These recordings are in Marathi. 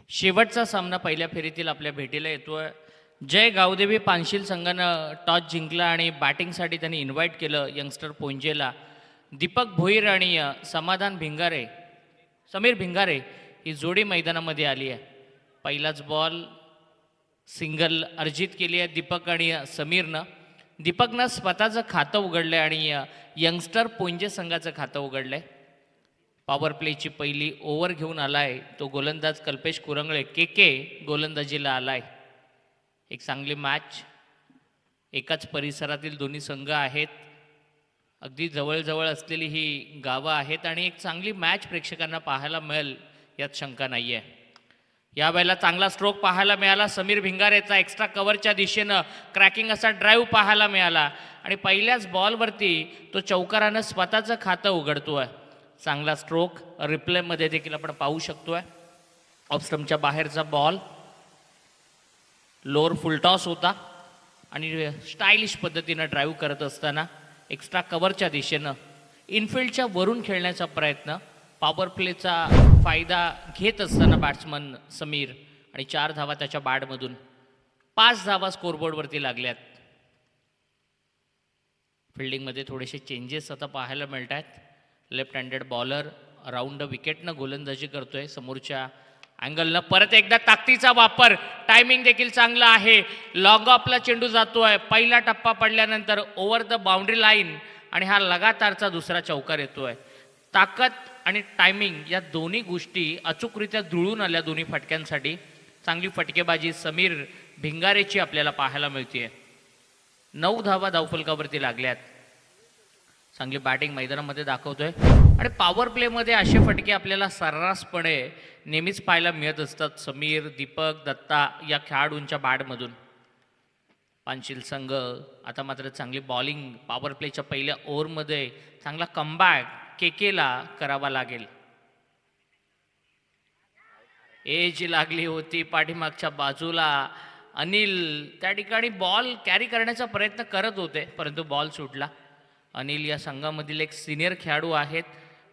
शेवटचा सामना पहिल्या फेरीतील आपल्या भेटीला येतोय. जय गावदेवी पानशील संघानं टॉस जिंकला आणि बॅटिंगसाठी त्यांनी इन्व्हाइट केलं यंगस्टर पोंजेला. दीपक भोईर आणि समाधान भिंगारे समीर भिंगारे ही जोडी मैदानामध्ये आली आहे. पहिलाच बॉल सिंगल अर्जित केली आहे दीपक आणि समीरनं. दीपकनं स्वतःचं खातं उघडलं आहे आणि यंगस्टर पोंजे संघाचं खातं उघडलं आहे. पॉवर प्लेची पहिली ओव्हर घेऊन आलाय तो गोलंदाज कल्पेश कुरंगळे. के गोलंदाजीला आलाय. एक चांगली मॅच. एकाच परिसरातील दोन्ही संघ आहेत. अगदी जवळजवळ असलेली ही गावं आहेत आणि एक चांगली मॅच प्रेक्षकांना पाहायला मिळेल यात शंका नाही आहे. यावेळेला चांगला स्ट्रोक पाहायला मिळाला समीर भिंगारेचा. एक्स्ट्रा कव्हरच्या दिशेनं क्रॅकिंग असा ड्राईव्ह पाहायला मिळाला आणि पहिल्याच बॉलवरती तो चौकारानं स्वतःचं खातं उघडतोय. चांगला स्ट्रोक रिप्लेमध्ये देखील आपण पाहू शकतोय. ऑफस्टम्पच्या बाहेरचा बॉल लोअर फुलटॉस होता आणि स्टायलिश पद्धतीनं ड्राईव्ह करत असताना एक्स्ट्रा कव्हरच्या दिशेनं इनफिल्डच्या वरून खेळण्याचा प्रयत्न. पॉवर प्लेचा फायदा घेत असताना बॅट्समन समीर आणि 4 धावा त्याच्या बॅटमधून. 5 धावा स्कोरबोर्डवरती लागल्यात. फिल्डिंगमध्ये थोडेसे चेंजेस आता पाहायला मिळत आहेत. लेफ्ट हँडेड बॉलर राऊंड विकेटनं गोलंदाजी करतोय. समोरच्या अँगलनं परत एकदा ताकदीचा वापर. टायमिंग देखील चांगला आहे. लॉंग ऑफला चेंडू जातोय. पहिला टप्पा पडल्यानंतर ओव्हर द बाउंड्री लाईन आणि हा लगातारचा दुसरा चौकार येतोय. ताकद आणि टायमिंग या दोन्ही गोष्टी अचूकरित्या जुळून आल्या दोन्ही फटक्यांसाठी. चांगली फटकेबाजी समीर भिंगारेची आपल्याला पाहायला मिळते. 9 धावा धावफलकावरती लागल्यात. चांगली बॅटिंग मैदानामध्ये दाखवतोय आणि पॉवर प्लेमध्ये असे फटके आपल्याला सर्रासपणे नेहमीच पाहायला मिळत असतात. समीर, दीपक, दत्ता या खेळाडूंच्या बॅटमधून. पानशील संघ आता मात्र चांगली बॉलिंग पॉवर प्लेच्या पहिल्या ओव्हरमध्ये चांगला कमबॅक केकेला करावा लागेल. एज लागली होती पाठीमागच्या बाजूला. अनिल त्या ठिकाणी बॉल कॅरी करण्याचा प्रयत्न करत होते परंतु बॉल सुटला. अनिल या संघामधील एक सिनियर खेळाडू आहेत.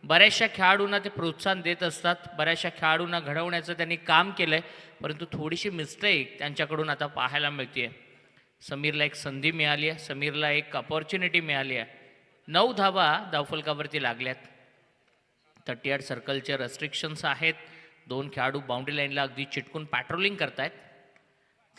बऱ्याचशा खेळाडूंना ते प्रोत्साहन देत असतात. बऱ्याचशा खेळाडूंना घडवण्याचं त्यांनी काम केलं आहे परंतु थोडीशी मिस्टेक त्यांच्याकडून आता पाहायला मिळते. समीरला एक संधी मिळाली आहे. समीरला एक अपॉर्च्युनिटी मिळाली आहे. 9 धावा धावफलकावरती लागल्यात. 38 सर्कलचे रेस्ट्रिक्शन्स आहेत. 2 खेळाडू बाउंड्री लाईनला अगदी चिटकून पॅट्रोलिंग करतायत.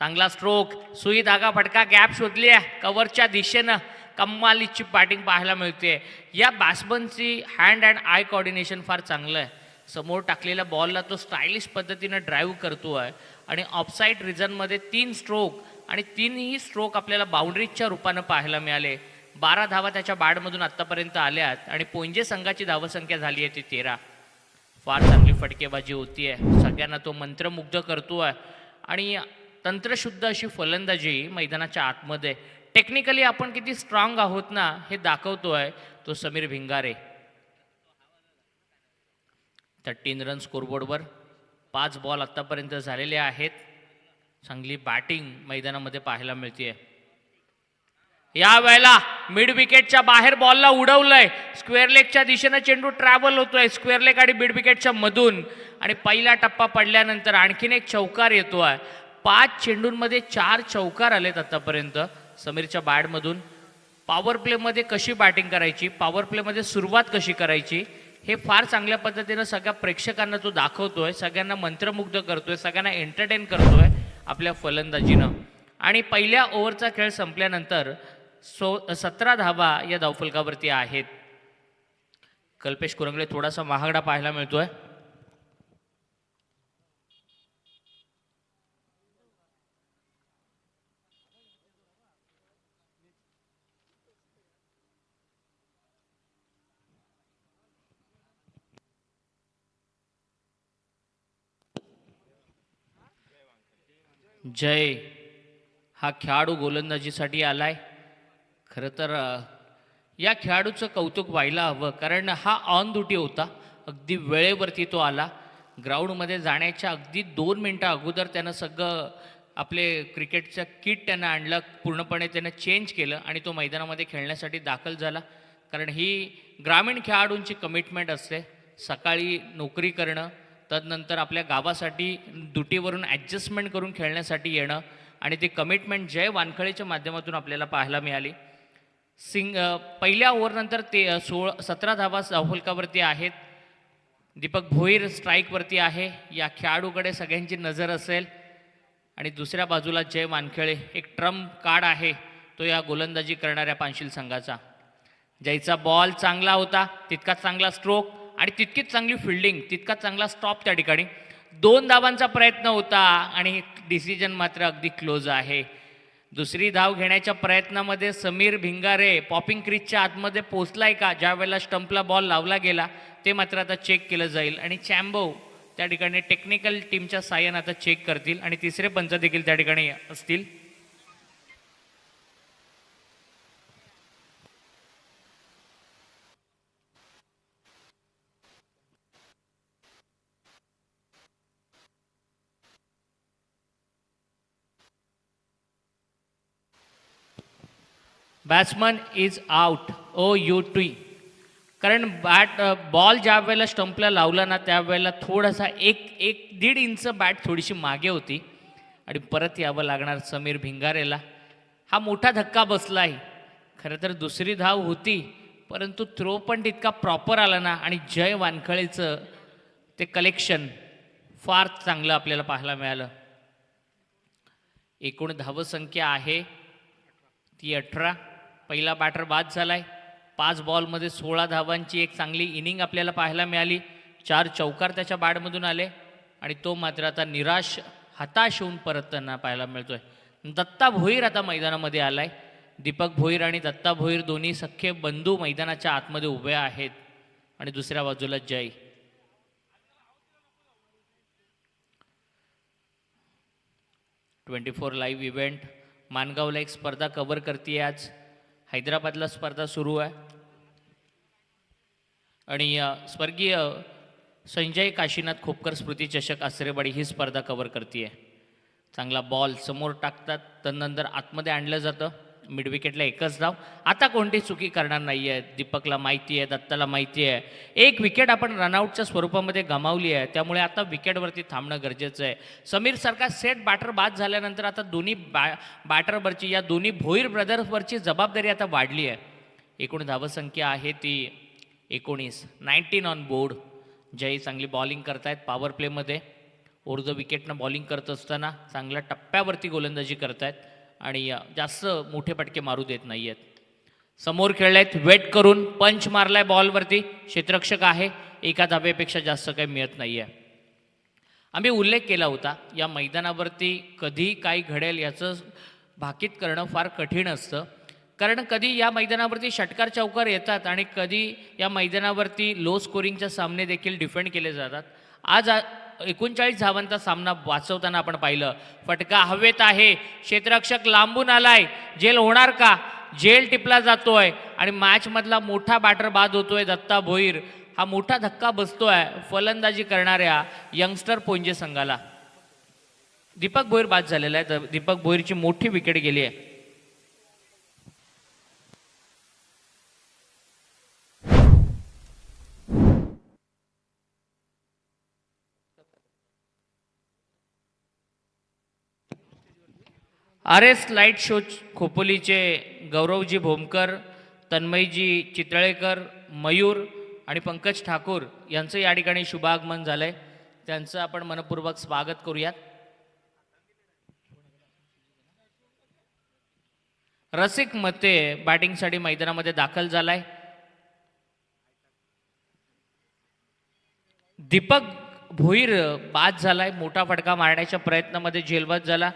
चांगला स्ट्रोक. सुई धागा फटका गॅप शोधली आहे कव्हरच्या दिशेनं. कम्मालीची बॅटिंग पाहायला मिळते. या बॅट्समनची हँड अँड आय कॉर्डिनेशन फार चांगलं आहे. समोर टाकलेल्या बॉलला तो स्टायलिश पद्धतीनं ड्राईव्ह करतो आहे आणि ऑफसाईड रिझनमध्ये 3 स्ट्रोक आणि 3ही स्ट्रोक आपल्याला बाउंड्रीजच्या रूपानं पाहायला मिळाले. 12 धावा त्याच्या बॅटमधून आत्तापर्यंत आल्यात आणि पोंजे संघाची धावसंख्या झाली आहे ती 13. फार चांगली फटकेबाजी होती आहे. सगळ्यांना तो मंत्रमुग्ध करतो आहे आणि तंत्रशुद्ध अशी फलंदाजी मैदानाच्या आतमध्ये. टेक्निकली आपण किती स्ट्रॉंग आहोत ना हे दाखवतोय तो समीर भिंगारे. 13 रन स्कोरबोर्डवर. 5 बॉल आत्तापर्यंत झालेले आहेत. चांगली बॅटिंग मैदानामध्ये पाहायला मिळते. या वेळेला मिड विकेटच्या बाहेर बॉलला उडवलंय. स्क्वेअर लेगच्या दिशेनं चेंडू ट्रॅव्हल होतोय. स्क्वेअर लेग आणि मिड विकेटच्या मधून आणि पहिला टप्पा पडल्यानंतर आणखीन एक चौकार येतोय. 5 चेंडूंमध्ये 4 चौकार आलेत आतापर्यंत समीरच्या बॅटमधून. पॉवर प्लेमध्ये कशी बॅटिंग करायची, पॉवर प्लेमध्ये सुरुवात कशी करायची हे फार चांगल्या पद्धतीनं सगळ्या प्रेक्षकांना तो दाखवतोय. सगळ्यांना मंत्रमुग्ध करतोय. सगळ्यांना एंटरटेन करतोय आपल्या फलंदाजीनं. आणि पहिल्या ओव्हरचा खेळ संपल्यानंतर 17 धावा या धावफलकावरती आहेत. कल्पेश कुरंगळे थोडासा महागडा पाहायला मिळतोय. जय हा खेळाडू गोलंदाजीसाठी आलाय. खरं तर या खेळाडूचं कौतुक व्हायला हवं कारण हा ऑन ड्युटी होता. अगदी वेळेवरती तो आला. ग्राउंडमध्ये जाण्याच्या अगदी 2 मिनटं अगोदर त्यानं सगळं आपले क्रिकेटचं किट त्यानं आणलं. पूर्णपणे त्यानं चेंज केलं आणि तो मैदानामध्ये खेळण्यासाठी दाखल झाला. कारण ही ग्रामीण खेळाडूंची कमिटमेंट असते. सकाळी नोकरी करणं तदनंतर आपल्या गावासाठी दुटीवरून ॲडजस्टमेंट करून खेळण्यासाठी येणं आणि ती कमिटमेंट जय वानखळेच्या माध्यमातून आपल्याला पाहायला मिळाली. पहिल्या ओव्हरनंतर 17 धावा धावफलकावरती आहेत. दीपक भोईर स्ट्राईकवरती आहे. या खेळाडूकडे सगळ्यांची नजर असेल. आणि दुसऱ्या बाजूला जय वानखेळे एक ट्रम्प कार्ड आहे तो या गोलंदाजी करणाऱ्या पानशील संघाचा. जयचा बॉल चांगला होता, तितकाच चांगला स्ट्रोक आणि तितकीच चांगली फिल्डिंग, तितकाच चांगला स्टॉप त्या ठिकाणी. 2 धावांचा प्रयत्न होता आणि डिसिजन मात्र अगदी क्लोज आहे. दुसरी धाव घेण्याच्या प्रयत्नामध्ये समीर भिंगारे पॉपिंग क्रीजच्या आतमध्ये पोचलाय का, ज्या वेळेला स्टंपला बॉल लावला गेला ते मात्र आता चेक केलं जाईल आणि चॅम्बो त्या ठिकाणी टेक्निकल टीमच्या साहाय्याने आता चेक करतील आणि तिसरे पंच देखील त्या ठिकाणी असतील. Batsman is out OUT. कारण बॉल ज्या वेळेला स्टंपला लावला ना त्यावेळेला थोडासा एक दीड इंच बॅट थोडीशी मागे होती आणि परत यावं लागणार समीर भिंगारेला. हा मोठा धक्का बसला आहे. खरं तर दुसरी धाव होती परंतु थ्रो पण तितका प्रॉपर आला ना आणि जय वानखळेचं ते कलेक्शन फार चांगलं आपल्याला पाहायला मिळालं. एकूण धावसंख्या आहे ती 18. पहिला बॅटर बाद झालाय. 5 बॉलमध्ये 16 धावांची एक चांगली इनिंग आपल्याला पाहायला मिळाली. 4 चौकार त्याच्या बॅटमधून आले आणि तो मात्र आता निराश हताश होऊन परतताना पाहायला मिळतोय. दत्ता भोईर आता मैदानामध्ये आलाय. दीपक भोईर आणि दत्ता भोईर दोन्ही सख्खे बंधू मैदानाच्या आतमध्ये उभे आहेत आणि दुसऱ्या बाजूला जय. ट्वेंटी 24 लाईव्ह इव्हेंट मानगावला एक स्पर्धा कव्हर करते. आज हैदराबादला स्पर्धा सुरू आहे आणि स्वर्गीय संजय काशीनाथ खोपकर स्मृती चषक आसरेवाडी ही स्पर्धा कव्हर करते. चांगला बॉल समोर टाकतात, तदनंतर आतमध्ये आणलं जातं. मिड विकेटला एकच धाव. आता कोणती चुकी करणार नाही आहे. दीपकला माहिती आहे, दत्ताला माहिती आहे. एक विकेट आपण रनआउटच्या स्वरूपामध्ये गमावली आहे, त्यामुळे आता विकेटवरती थांबणं गरजेचं आहे. समीरसारखा सेट बॅटर बाद झाल्यानंतर आता दोन्ही बॅटरवरची या दोन्ही भोईर ब्रदर्सवरची जबाबदारी आता वाढली आहे. एकूण धावसंख्या आहे ती 19 ऑन बोर्ड. जय चांगली बॉलिंग करतायत पॉवर प्लेमध्ये. द विकेटनं बॉलिंग करत असताना चांगल्या टप्प्यावरती गोलंदाजी करतायत आणि जास्त मोठे पटके मारू देत नाही आहेत. समोर खेळलेत वेट करून पंच मारलाय बॉलवरती. क्षेत्ररक्षक आहे. एका धावेपेक्षा जास्त काही मिळत नाही आहे. आम्ही उल्लेख केला होता या मैदानावरती कधी काय घडेल याचं भाकीत करणं फार कठीण असतं. कारण कधी या मैदानावरती षटकार चौकार येतात आणि कधी या मैदानावरती लो स्कोरिंगचे सामने देखील डिफेंड केले जातात. आज 39 धावांचा सामना वाचवताना आपण पाहिलं. फटका हवेत आहे. क्षेत्ररक्षक लांबून आलाय. झेल होणार का? झेल टिपला जातोय आणि मॅचमधला मोठा बॅटर बाद होतोय दत्ता भोईर. हा मोठा धक्का बसतोय फलंदाजी करणाऱ्या यंगस्टर पोंजे संघाला. दीपक भोईर बाद झालेला आहे. दीपक भोईरची मोठी विकेट गेली आहे. RS light show खोपोलीचे गौरवजी Bhomkar, तन्मयजी चितळेकर, Mayur आणि पंकज ठाकूर यांचं या ठिकाणी शुभागमन झालंय. त्यांचं आपण मनपूर्वक स्वागत करूयात. रसिक मते बॅटिंगसाठी मैदानामध्ये दाखल झालाय. दीपक भोईर बाद झालाय. मोठा फटका मारण्याच्या प्रयत्नामध्ये झेलबाद झाला.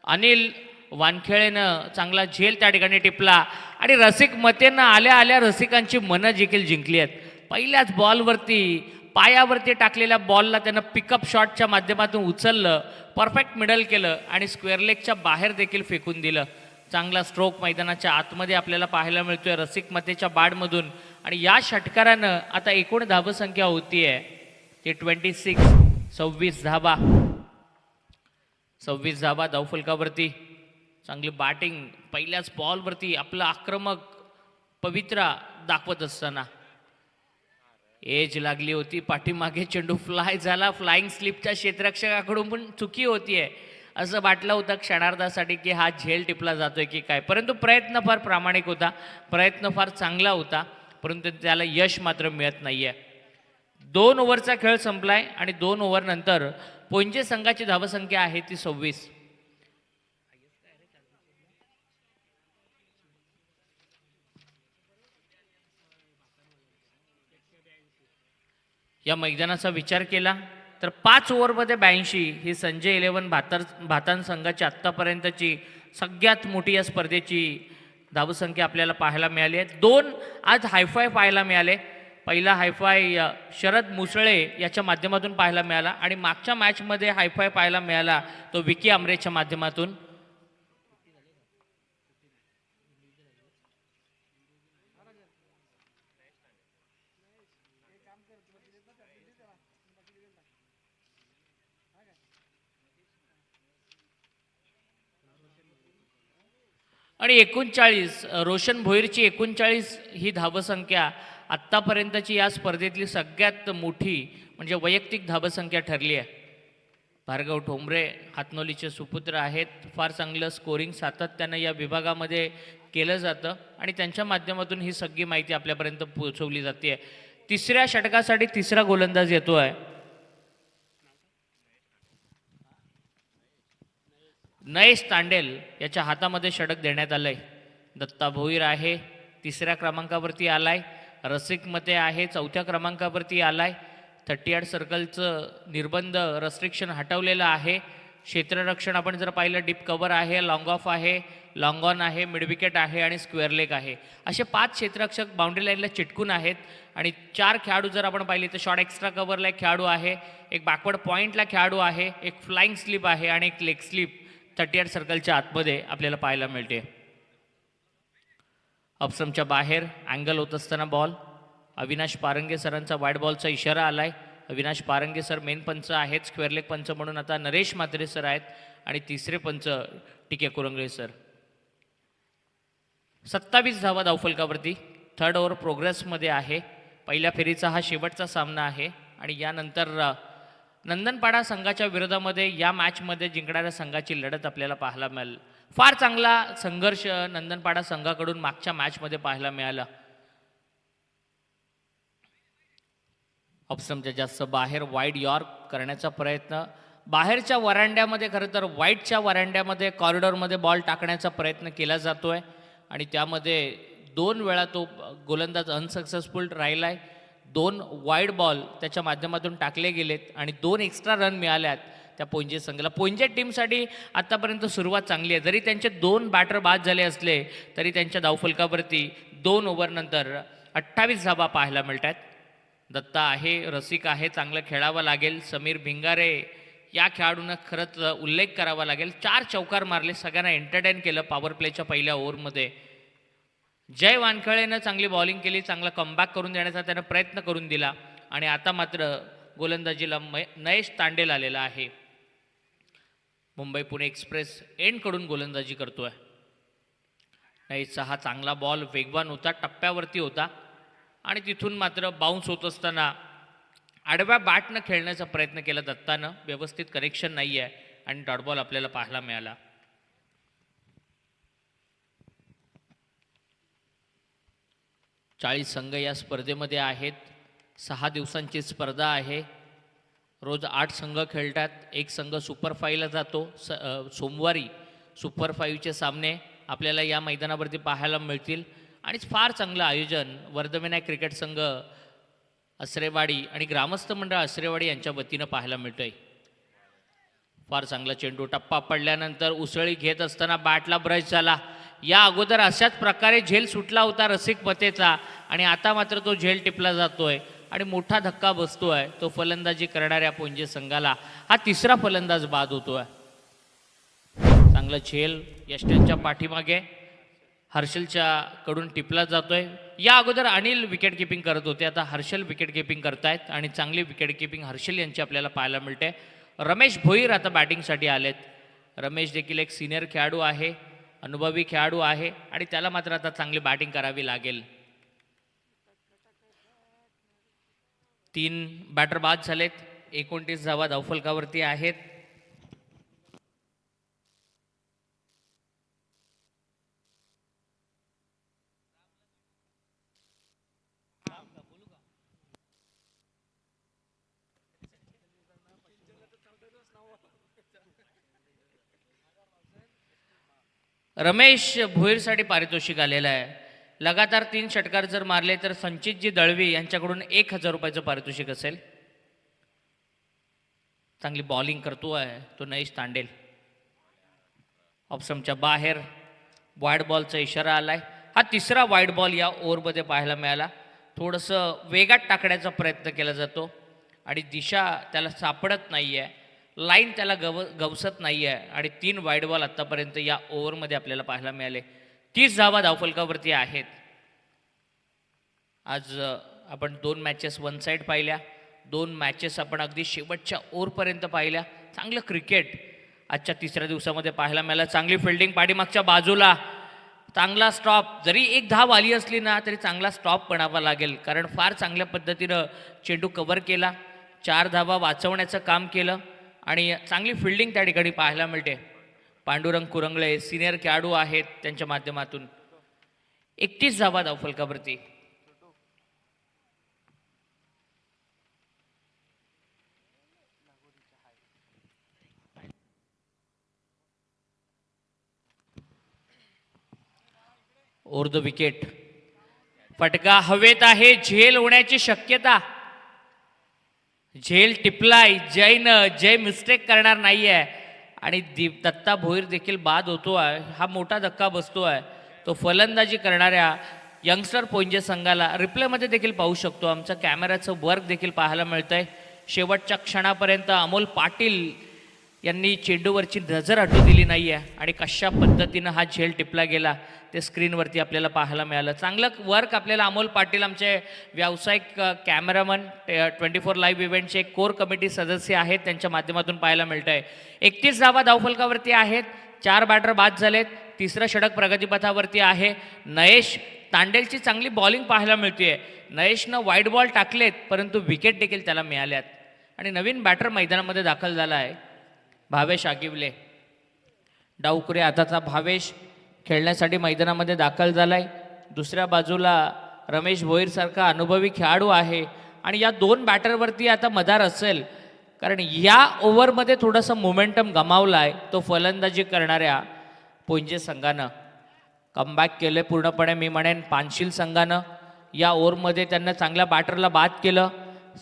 अनिल वानखेळेनं चांगला झेल त्या ठिकाणी टिपला आणि रसिक मतेनं आल्या आल्या रसिकांची मनं देखील जिंकली आहेत. पहिल्याच बॉलवरती पायावरती टाकलेल्या बॉलला त्यानं पिकअप शॉटच्या माध्यमातून उचललं, परफेक्ट मिडल केलं आणि स्क्वेअर लेगच्या बाहेर देखील फेकून दिलं. चांगला स्ट्रोक मैदानाच्या आतमध्ये आपल्याला पाहायला मिळतोय रसिक मतेच्या बॅटमधून आणि या षटकारानं आता एकूण धावसंख्या होतीये ते 26 धावा. 26 धावा धावफलकावरती. चांगली बॅटिंग पहिल्याच बॉलवरती आपलं आक्रमक पवित्रा दाखवत असताना एज लागली होती, पाठीमागे चेंडू फ्लाय झाला, फ्लाइंग स्लिपच्या क्षेत्ररक्षकाकडून पण चुकी होतीये असं वाटलं होतं क्षणार्धासाठी की हा झेल टिपला जातोय की काय, परंतु प्रयत्न फार प्रामाणिक होता, प्रयत्न फार चांगला होता, परंतु त्याला यश मात्र मिळत नाहीये. 2 ओव्हरचा खेळ संपलाय आणि 2 ओव्हर नंतर पोंजे संघाची धावसंख्या आहे ती 26. या मैदानाचा विचार केला तर 5 ओव्हरमध्ये 82 ही संजय 11 भातान संघाची आत्तापर्यंतची सगळ्यात मोठी या स्पर्धेची धावसंख्या आपल्याला पाहायला मिळाली आहे. 2 आज हायफाय पाहायला मिळाले. पहिला हायफाय शरद मुसळे याच्या माध्यमातून पाहायला मिळाला आणि मागच्या मॅचमध्ये हायफाय पाहायला मिळाला तो विकी आमरेच्या माध्यमातून. आणि 39 रोशन भोईरची 39 ही धावसंख्या आत्तापर्यंतची या स्पर्धेतली सगळ्यात मोठी म्हणजे वैयक्तिक धावसंख्या ठरली आहे. भार्गव ठोंबरे हातनोलीचे सुपुत्र आहेत. फार चांगलं स्कोरिंग सातत्यानं या विभागामध्ये केलं जातं आणि त्यांच्या माध्यमातून ही सगळी माहिती आपल्यापर्यंत पोहोचवली जाते. तिसऱ्या षटकासाठी तिसरा गोलंदाज येतो आहे. नयेश तांडेल याच्या हातामध्ये षटक देण्यात आलंय. दत्ता भोईर आहे तिसऱ्या क्रमांकावरती आलाय. रसिक मते आहे चौथ्या क्रमांकावरती आलाय. 38 सर्कलचं निर्बंध रेस्ट्रिक्शन हटवलेलं आहे. क्षेत्ररक्षण आपण जर पाहिलं डीप कव्हर आहे, लॉंग ऑफ आहे, लॉंग ऑन आहे, मिड विकेट आहे आणि स्क्वेअर लेग आहे. असे 5 क्षेत्ररक्षक बाउंड्री लाईनला चिटकून आहेत आणि 4 खेळाडू जर आपण पाहिले तर शॉर्ट एक्स्ट्रा कव्हरला एक खेळाडू आहे, एक बॅकवर्ड पॉईंटला खेळाडू आहे, एक फ्लाइंग स्लिप आहे आणि एक लेग स्लिप 38 सर्कलच्या आतमध्ये आपल्याला पाहायला मिळते. ऑप्शनच्या बाहेर अँगल होत असताना बॉल. अविनाश पारंगे सरांचा वाईड बॉलचा इशारा आलाय. अविनाश पारंगे सर मेन पंच आहेत. स्क्वेअर लेग पंच म्हणून आता नरेश म्हात्रे सर आहेत आणि तिसरे पंच टीके कुरंगळे सर. 27 धावा धावफलकावरती. 3rd ओव्हर प्रोग्रेसमध्ये आहे. पहिल्या फेरीचा हा शेवटचा सामना आहे आणि यानंतर नंदनपाडा संघाच्या विरोधामध्ये या मॅचमध्ये जिंकणाऱ्या संघाची लढत आपल्याला पाहायला मिळेल. फार चांगला संघर्ष नंदनपाडा संघाकडून मागच्या मॅचमध्ये पाहायला मिळाला. ऑप्शनच्या जास्त बाहेर वाईड यॉर्क करण्याचा प्रयत्न. बाहेरच्या वरांड्यामध्ये खरं तर वाईटच्या वरांड्यामध्ये कॉरिडॉरमध्ये बॉल टाकण्याचा प्रयत्न केला जातोय आणि त्यामध्ये 2 वेळा तो गोलंदाज अनसक्सेसफुल राहिला आहे. 2 वाईड बॉल त्याच्या माध्यमातून टाकले गेलेत आणि 2 एक्स्ट्रा रन मिळाल्यात त्या पोंजे संघाला. पोंजे टीमसाठी आत्तापर्यंत सुरुवात चांगली आहे. जरी त्यांचे 2 बॅटर बाद झाले असले तरी त्यांच्या धावफलकावरती 2 ओव्हरनंतर 28 धावा पाहायला मिळत आहेत. दत्ता आहे, रसिक आहे, चांगलं खेळावं लागेल. समीर भिंगारे या खेळाडूंना खरंच उल्लेख करावा लागेल. 4 चौकार मारले, सगळ्यांना एंटरटेन केलं पॉवर प्लेच्या पहिल्या ओव्हरमध्ये. जय वानखळेनं चांगली बॉलिंग केली, चांगला कमबॅक करून देण्याचा त्यानं प्रयत्न करून दिला आणि आता मात्र गोलंदाजीला नयेश तांडेल आलेला आहे. मुंबई पुणे एक्सप्रेस एंडकडून गोलंदाजी करतोय. नयेशचा हा चांगला बॉल वेगवान होता, टप्प्यावरती होता आणि तिथून मात्र बाउन्स होत असताना आडव्या बॅटनं खेळण्याचा प्रयत्न केला दत्तानं. व्यवस्थित कनेक्शन नाही आहे आणि डॉट बॉल आपल्याला पाहायला मिळाला. 40 संघ या स्पर्धेमध्ये आहेत. 6 दिवसांची स्पर्धा आहे. रोज 8 संघ खेळतात. एक संघ सुपर 5ला जातो. सोमवारी सुपर 5चे सामने आपल्याला या मैदानावरती पाहायला मिळतील आणि फार चांगलं आयोजन वर्धविनायक क्रिकेट संघ असरेवाडी आणि ग्रामस्थ मंडळ असरेवाडी यांच्या वतीनं पाहायला मिळतंय. फार चांगला चेंडू टप्पा पडल्यानंतर उसळी घेत असताना बॅटला ब्रश झाला. या अगोदर अशाच प्रकारे झेल सुटला होता रसिक मतेचा आणि आता मात्र तो झेल टिपला जातोय आणि मोठा धक्का बसतोय तो फलंदाजी करणाऱ्या पोंजे संघाला. हा तिसरा फलंदाज बाद होतोय. चांगलं झेल यष्ट्यांच्या पाठीमागे हर्षलच्या कडून टिपला जातोय. या अगोदर अनिल विकेट किपिंग करत होते, आता हर्षल विकेट किपिंग करतायत आणि चांगली विकेट किपिंग हर्षल यांची आपल्याला पाहायला मिळते. रमेश भोईर आता बॅटिंगसाठी आलेत. रमेश देखील एक सिनियर खेळाडू आहे, अनुभवी खेळाडू आहे आणि त्याला मात्र आता चांगली बॅटिंग करावी लागेल. 3 बॅटर बाद झालेत. 29 धावा धावफलकावरती आहेत. रमेश भोईरसाठी पारितोषिक आलेलं आहे. लगातार 3 षटकार जर मारले तर संचितजी दळवी यांच्याकडून 1000 रुपयाचं पारितोषिक असेल. चांगली बॉलिंग करतो आहे तो नयेश तांडेल. ऑप्शनच्या बाहेर वाईड बॉलचा इशारा आलाय. हा तिसरा वाईड बॉल या ओव्हरमध्ये पाहायला मिळाला. थोडंसं वेगात टाकण्याचा प्रयत्न केला जातो आणि दिशा त्याला सापडत नाही आहे. लाईन त्याला गवसत नाही आहे आणि 3 वाईड बॉल आत्तापर्यंत या ओव्हरमध्ये आपल्याला पाहायला मिळाले. 30 धावा धावफलकावरती आहेत. आज आपण 2 मॅचेस वन साईड पाहिल्या. 2 मॅचेस आपण अगदी शेवटच्या ओव्हरपर्यंत पाहिल्या. चांगलं क्रिकेट आजच्या तिसऱ्या दिवसामध्ये पाहायला मिळालं. चांगली फिल्डिंग पाठीमागच्या बाजूला. चांगला स्टॉप. जरी एक धाव आली असली ना तरी चांगला स्टॉप बनावा लागेल, कारण फार चांगल्या पद्धतीनं चेंडू कव्हर केला. 4 धावा वाचवण्याचं काम केलं आणि चांगली फिल्डिंग त्या ठिकाणी पाहायला मिळते. पांडुरंग कुरंगळे सिनियर खेळाडू आहेत, त्यांच्या माध्यमातून 31 धावा धावफलकावरती. Over the wicket. फटका हवेत आहे. झेल होण्याची शक्यता. झेल टिपलाय. जय मिस्टेक करणार नाही आहे आणि दत्ता भोईर देखील बाद होतो आहे. हा मोठा धक्का बसतो आहे. तो फलंदाजी करणाऱ्या यंगस्टर पोंजे संघाला रिप्लेमध्ये देखील पाहू शकतो. आमचं कॅमेराचं वर्क देखील पाहायला मिळतंय. शेवटच्या क्षणापर्यंत अमोल पाटील यांनी चेंडूवरची नजर हटू दिली नाही आहे आणि कशा पद्धतीनं हा झेल टिपला गेला ते स्क्रीनवरती आपल्याला पाहायला मिळालं. चांगलं वर्क आपल्याला अमोल पाटील, आमचे व्यावसायिक कॅमेरामन, 24 लाईव्ह इव्हेंटचे कोर कमिटी सदस्य आहेत, त्यांच्या माध्यमातून पाहायला मिळतं आहे. 31 धावा धावफलकावरती आहेत. 4 बॅटर बाद झालेत. तिसरं षटक प्रगतीपथावरती आहे. नयेश तांडेलची चांगली बॉलिंग पाहायला मिळते. नयेशनं वाईड बॉल टाकलेत परंतु विकेट देखील त्याला मिळाल्यात आणि नवीन बॅटर मैदानामध्ये दाखल झाला आहे, भावेश आगिवले. डावकुरे हाताचा भावेश खेळण्यासाठी मैदानामध्ये दाखल झालाय. दुसऱ्या बाजूला रमेश भोईरसारखा अनुभवी खेळाडू आहे आणि या 2 बॅटरवरती आता मदार असेल, कारण या ओव्हरमध्ये थोडंसं मोमेंटम गमावला आहे तो फलंदाजी करणाऱ्या पोंजे संघानं. कमबॅक केलं पूर्णपणे, मी म्हणेन पानशील संघानं. या ओव्हरमध्ये त्यांना चांगल्या बॅटरला बाद केलं.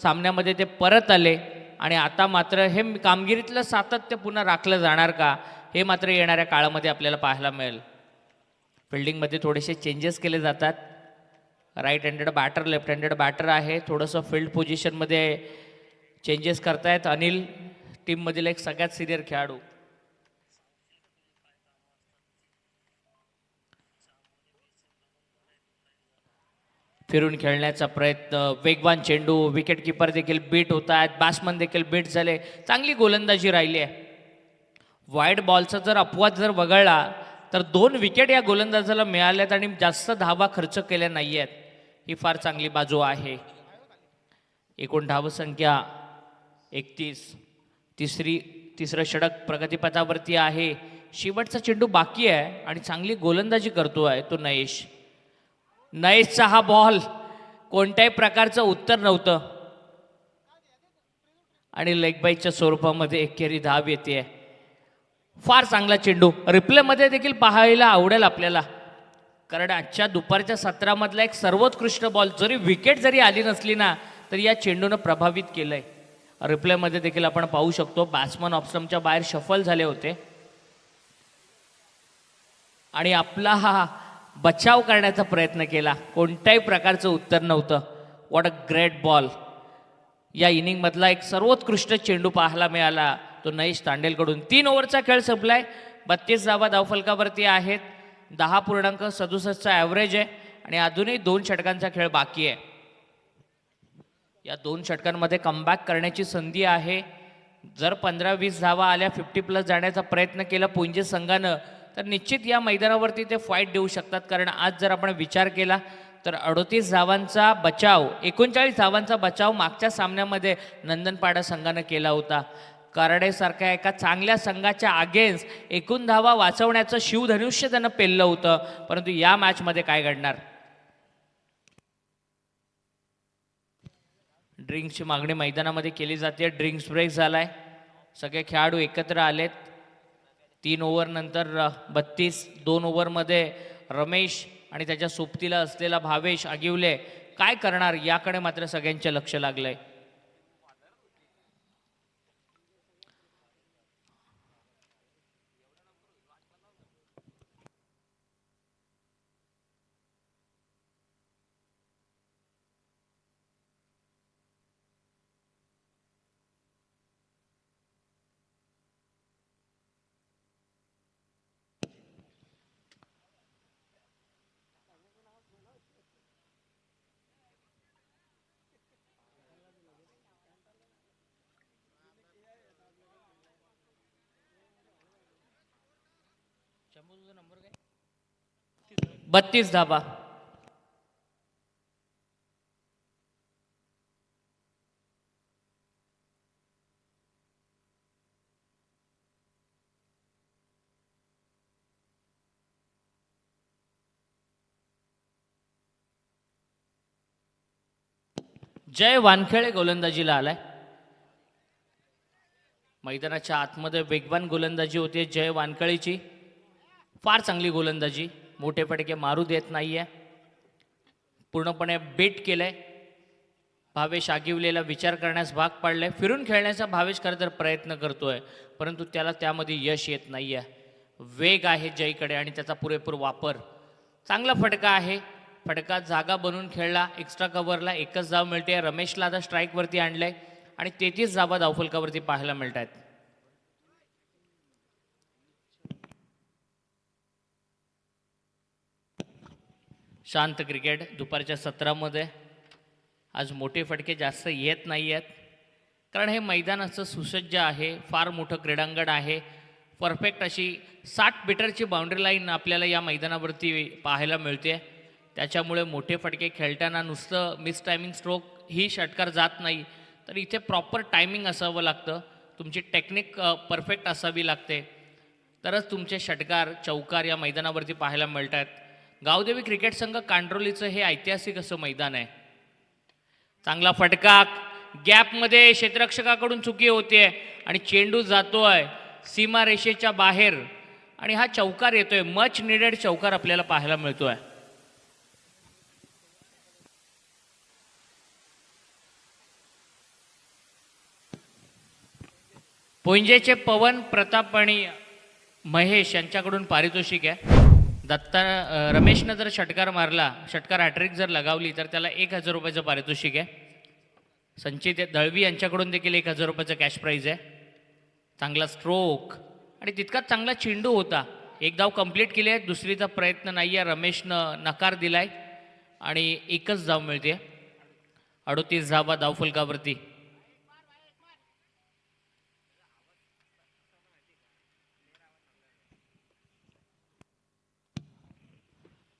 सामन्यामध्ये ते परत आले आणि आता मात्र हे कामगिरीतलं सातत्य पुन्हा राखलं जाणार का हे मात्र येणाऱ्या काळामध्ये आपल्याला पाहायला मिळेल. फिल्डिंगमध्ये थोडेसे चेंजेस केले जातात. Right handed batter, left handed batter आहे. थोडंसं फील्ड पोझिशनमध्ये चेंजेस करतायत अनिल, टीममधील एक सगळ्यात सिनियर खेळाडू. फिरून खेळण्याचा प्रयत्न, वेगवान चेंडू, विकेट किपर देखील बीट होत आहेत, बॅट्समन देखील बीट झाले. चांगली गोलंदाजी राहिली आहे. वाईड बॉलचा जर अपवाद जर वगळला तर 2 विकेट या गोलंदाजाला मिळाल्यात आणि जास्त धावा खर्च केल्या नाही आहेत. ही फार चांगली बाजू आहे. एकूण धावसंख्या 31. तिसरं षटक प्रगतीपथावरती आहे. शेवटचा चेंडू बाकी आहे आणि चांगली गोलंदाजी करतो आहे तो नयेश. नयेशचा हा बॉल कोणत्याही प्रकारचं उत्तर नव्हतं आणि लेग बाईच्या स्वरूपामध्ये एकेरी धाव येते. फार चांगला चेंडू रिप्लेमध्ये देखील पाहायला आवडेल आपल्याला, कारण आजच्या दुपारच्या सत्रामधला एक सर्वोत्कृष्ट बॉल, जरी विकेट जरी आली नसली ना तरी या चेंडूनं प्रभावित केलंय. रिप्लेमध्ये देखील आपण पाहू शकतो बॅट्समन ऑप्शनच्या बाहेर शफल झाले होते आणि आपला हा बचाव करण्याचा प्रयत्न केला. कोणत्याही प्रकारचं उत्तर नव्हतं. What a great ball. या इनिंगमधला एक सर्वोत्कृष्ट चेंडू पाहायला मिळाला तो नयेश तांडेलकडून. 3 ओव्हरचा खेळ संपलाय. 32 धावा धावफलकावरती आहेत. 10.67चा ॲव्हरेज आहे आणि अजूनही 2 षटकांचा खेळ बाकी आहे. या 2 षटकांमध्ये कमबॅक करण्याची संधी आहे. जर 15-20 धावा आल्या, 50+ जाण्याचा प्रयत्न केला पोंजे संघानं, तर निश्चित या मैदानावरती ते फाईट देऊ शकतात. कारण आज जर आपण विचार केला तर 38 धावांचा बचाव, 39 धावांचा बचाव मागच्या सामन्यामध्ये नंदनपाडा संघानं केला होता. कराडेसारख्या एका चांगल्या संघाच्या अगेन्स्ट एकूण धावा वाचवण्याचं शिवधनुष्य त्यानं पेललं होतं. परंतु या मॅचमध्ये काय घडणार? ड्रिंक्सची मागणी मैदानामध्ये केली जाते. ड्रिंक्स ब्रेक झालाय. सगळे खेळाडू एकत्र आलेत. 3 ओव्हर नंतर 32. 2 ओव्हरमध्ये रमेश आणि त्याच्या सोबतीला असलेला भावेश आगिवले काय करणार याकडे मात्र सगळ्यांचे लक्ष लागलंय. नंबर काय? 32 धाबा. जय वानखेळे गोलंदाजीला आलाय. मैदानाच्या आतमध्ये वेगवान गोलंदाजी होती जय वानखेळेची. फार चांगली गोलंदाजी, मोठे फटके मारू देत नाहीये. पूर्णपणे बीट केलंय. भावेश आगिवलेला विचार करण्यास भाग पाडलाय. फिरून खेळण्याचा भावेश खरं तर प्रयत्न करतोय, परंतु त्याला त्यामध्ये यश येत नाहीये. वेग आहे जयकडे आणि त्याचा पुरेपूर वापर. चांगला फटका आहे. फटका जागा बनवून खेळला. एक्स्ट्रा कव्हरला 1च धाव मिळते. रमेशला आता स्ट्राईकवरती आणलंय आणि 33 धावा धावफलकावरती पाहायला मिळत आहेत. शांत क्रिकेट दुपारच्या सत्रामध्ये आज मोठे फटके जास्त येत नाही आहेत, कारण हे मैदान असं सुसज्ज आहे. फार मोठं क्रीडांगण आहे. परफेक्ट अशी 60 मीटरची बाउंड्री लाईन आपल्याला या मैदानावरती पाहायला मिळते. त्याच्यामुळे मोठे फटके खेळताना नुसतं मिस टायमिंग स्ट्रोक ही षटकार जात नाही, तर इथे प्रॉपर टायमिंग असावं लागतं. तुमची टेक्निक परफेक्ट असावी लागते, तरच तुमचे षटकार चौकार या मैदानावरती पाहायला मिळत आहेत. गावदेवी क्रिकेट संघ कांड्रोलीचं हे ऐतिहासिक असं मैदान आहे. चांगला फटका गॅपमध्ये क्षेत्ररक्षकाकडून चुकी होते आणि चेंडू जातोय सीमारेषेच्या बाहेर आणि हा चौकार येतोय. मच निडेड चौकार आपल्याला पाहायला मिळतोय. पोंजेचे पवन प्रताप आणि महेश यांच्याकडून पारितोषिक आहे. दत्ता रमेशनं जर षटकार मारला, षटकार हॅट्रिक जर लगावली तर त्याला 1000 रुपयाचं पारितोषिक आहे. संचित दळवी यांच्याकडून देखील 1000 रुपयाचं कॅश प्राईज आहे. चांगला स्ट्रोक आणि तितकाच चांगला चेंडू होता. 1 धाव कंप्लीट केली आहे. दुसरीचा प्रयत्न नाही आहे. रमेशनं नकार दिलाय आणि 1च धाव मिळते. 38 धावा धावफलकावरती.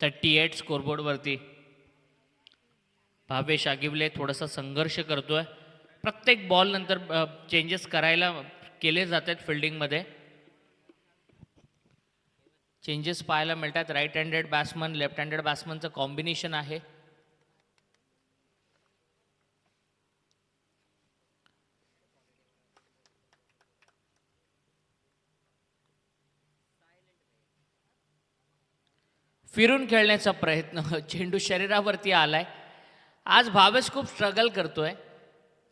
.38 स्कोरबोर्डवरती. भावेश आगिवले थोडासा संघर्ष करतोय. प्रत्येक बॉल नंतर चेंजेस करायला केले जातात फिल्डिंगमध्ये. चेंजेस पाहायला मिळतात. Right handed batsman left handed बॅट्समनचं कॉम्बिनेशन आहे. फिरून खेळण्याचा प्रयत्न. चेंडू शरीरावरती आलाय. आज भावेश खूप स्ट्रगल करतोय,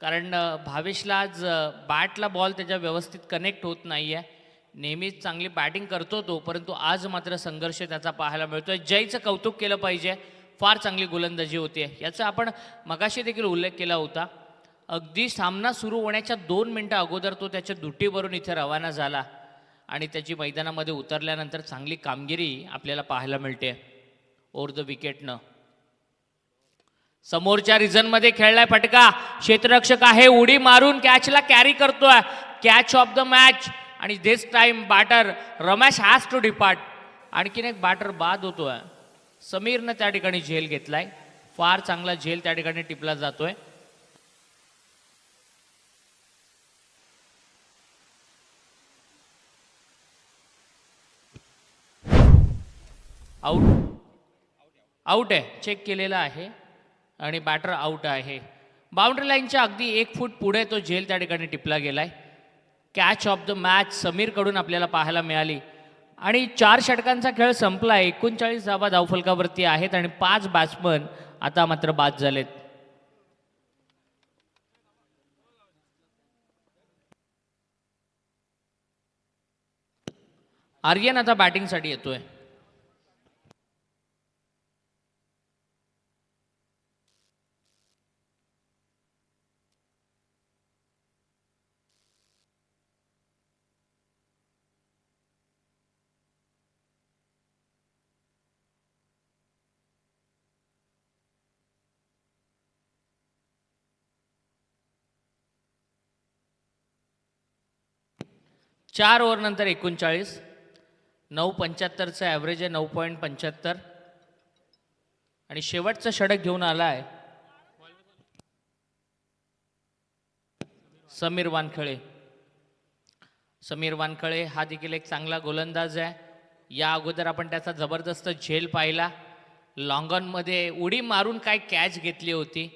कारण भावेशला आज बॅटला बॉल त्याच्या व्यवस्थित कनेक्ट होत नाही आहे. नेहमीच चांगली बॅटिंग करतो तो, परंतु आज मात्र संघर्ष त्याचा पाहायला मिळतोय. जयचं कौतुक केलं पाहिजे. फार चांगली गोलंदाजी होती आहे. याचा आपण मगाशी देखील उल्लेख केला होता. अगदी सामना सुरू होण्याच्या 2 मिनटं अगोदर तो त्याच्या दुटीवरून इथे रवाना झाला आणि त्याची मैदानामध्ये उतरल्यानंतर चांगली कामगिरी आपल्याला पाहायला मिळते ओव्हर द विकेटनं. समोरच्या रिझनमध्ये खेळलाय फटका. क्षेत्ररक्षक आहे, उडी मारून कॅचला कॅरी करतोय. कॅच ऑफ द मॅच आणि this time batter Ramesh has to depart. आणखीन एक बॅटर बाद होतोय. समीरनं त्या ठिकाणी झेल घेतलाय. फार चांगला झेल त्या ठिकाणी टिपला जातोय. आउट आउट आहे, चेक केलेला आहे आणि बॅटर आउट आहे. बाउंड्री लाईनच्या अगदी 1 फूट पुढे तो झेल त्या ठिकाणी टिपला गेलाय. कॅच ऑफ द मॅच समीरकडून आपल्याला पाहायला मिळाली आणि 4 षटकांचा खेळ संपला. 39 धावा धावफलकावरती आहेत आणि 5 बॅट्समन आता मात्र बाद झालेत. आर्यन आता बॅटिंगसाठी येतोय. चार ओव्हरनंतर 39. 9.75चं ॲव्हरेज आहे. 9.75 आणि शेवटचं षटक घेऊन आलाय समीर वानखळे. समीर वानखळे हा देखील एक चांगला गोलंदाज आहे. या अगोदर आपण त्याचा जबरदस्त झेल पाहिला. लॉंगॉनमध्ये उडी मारून काय कॅच घेतली होती.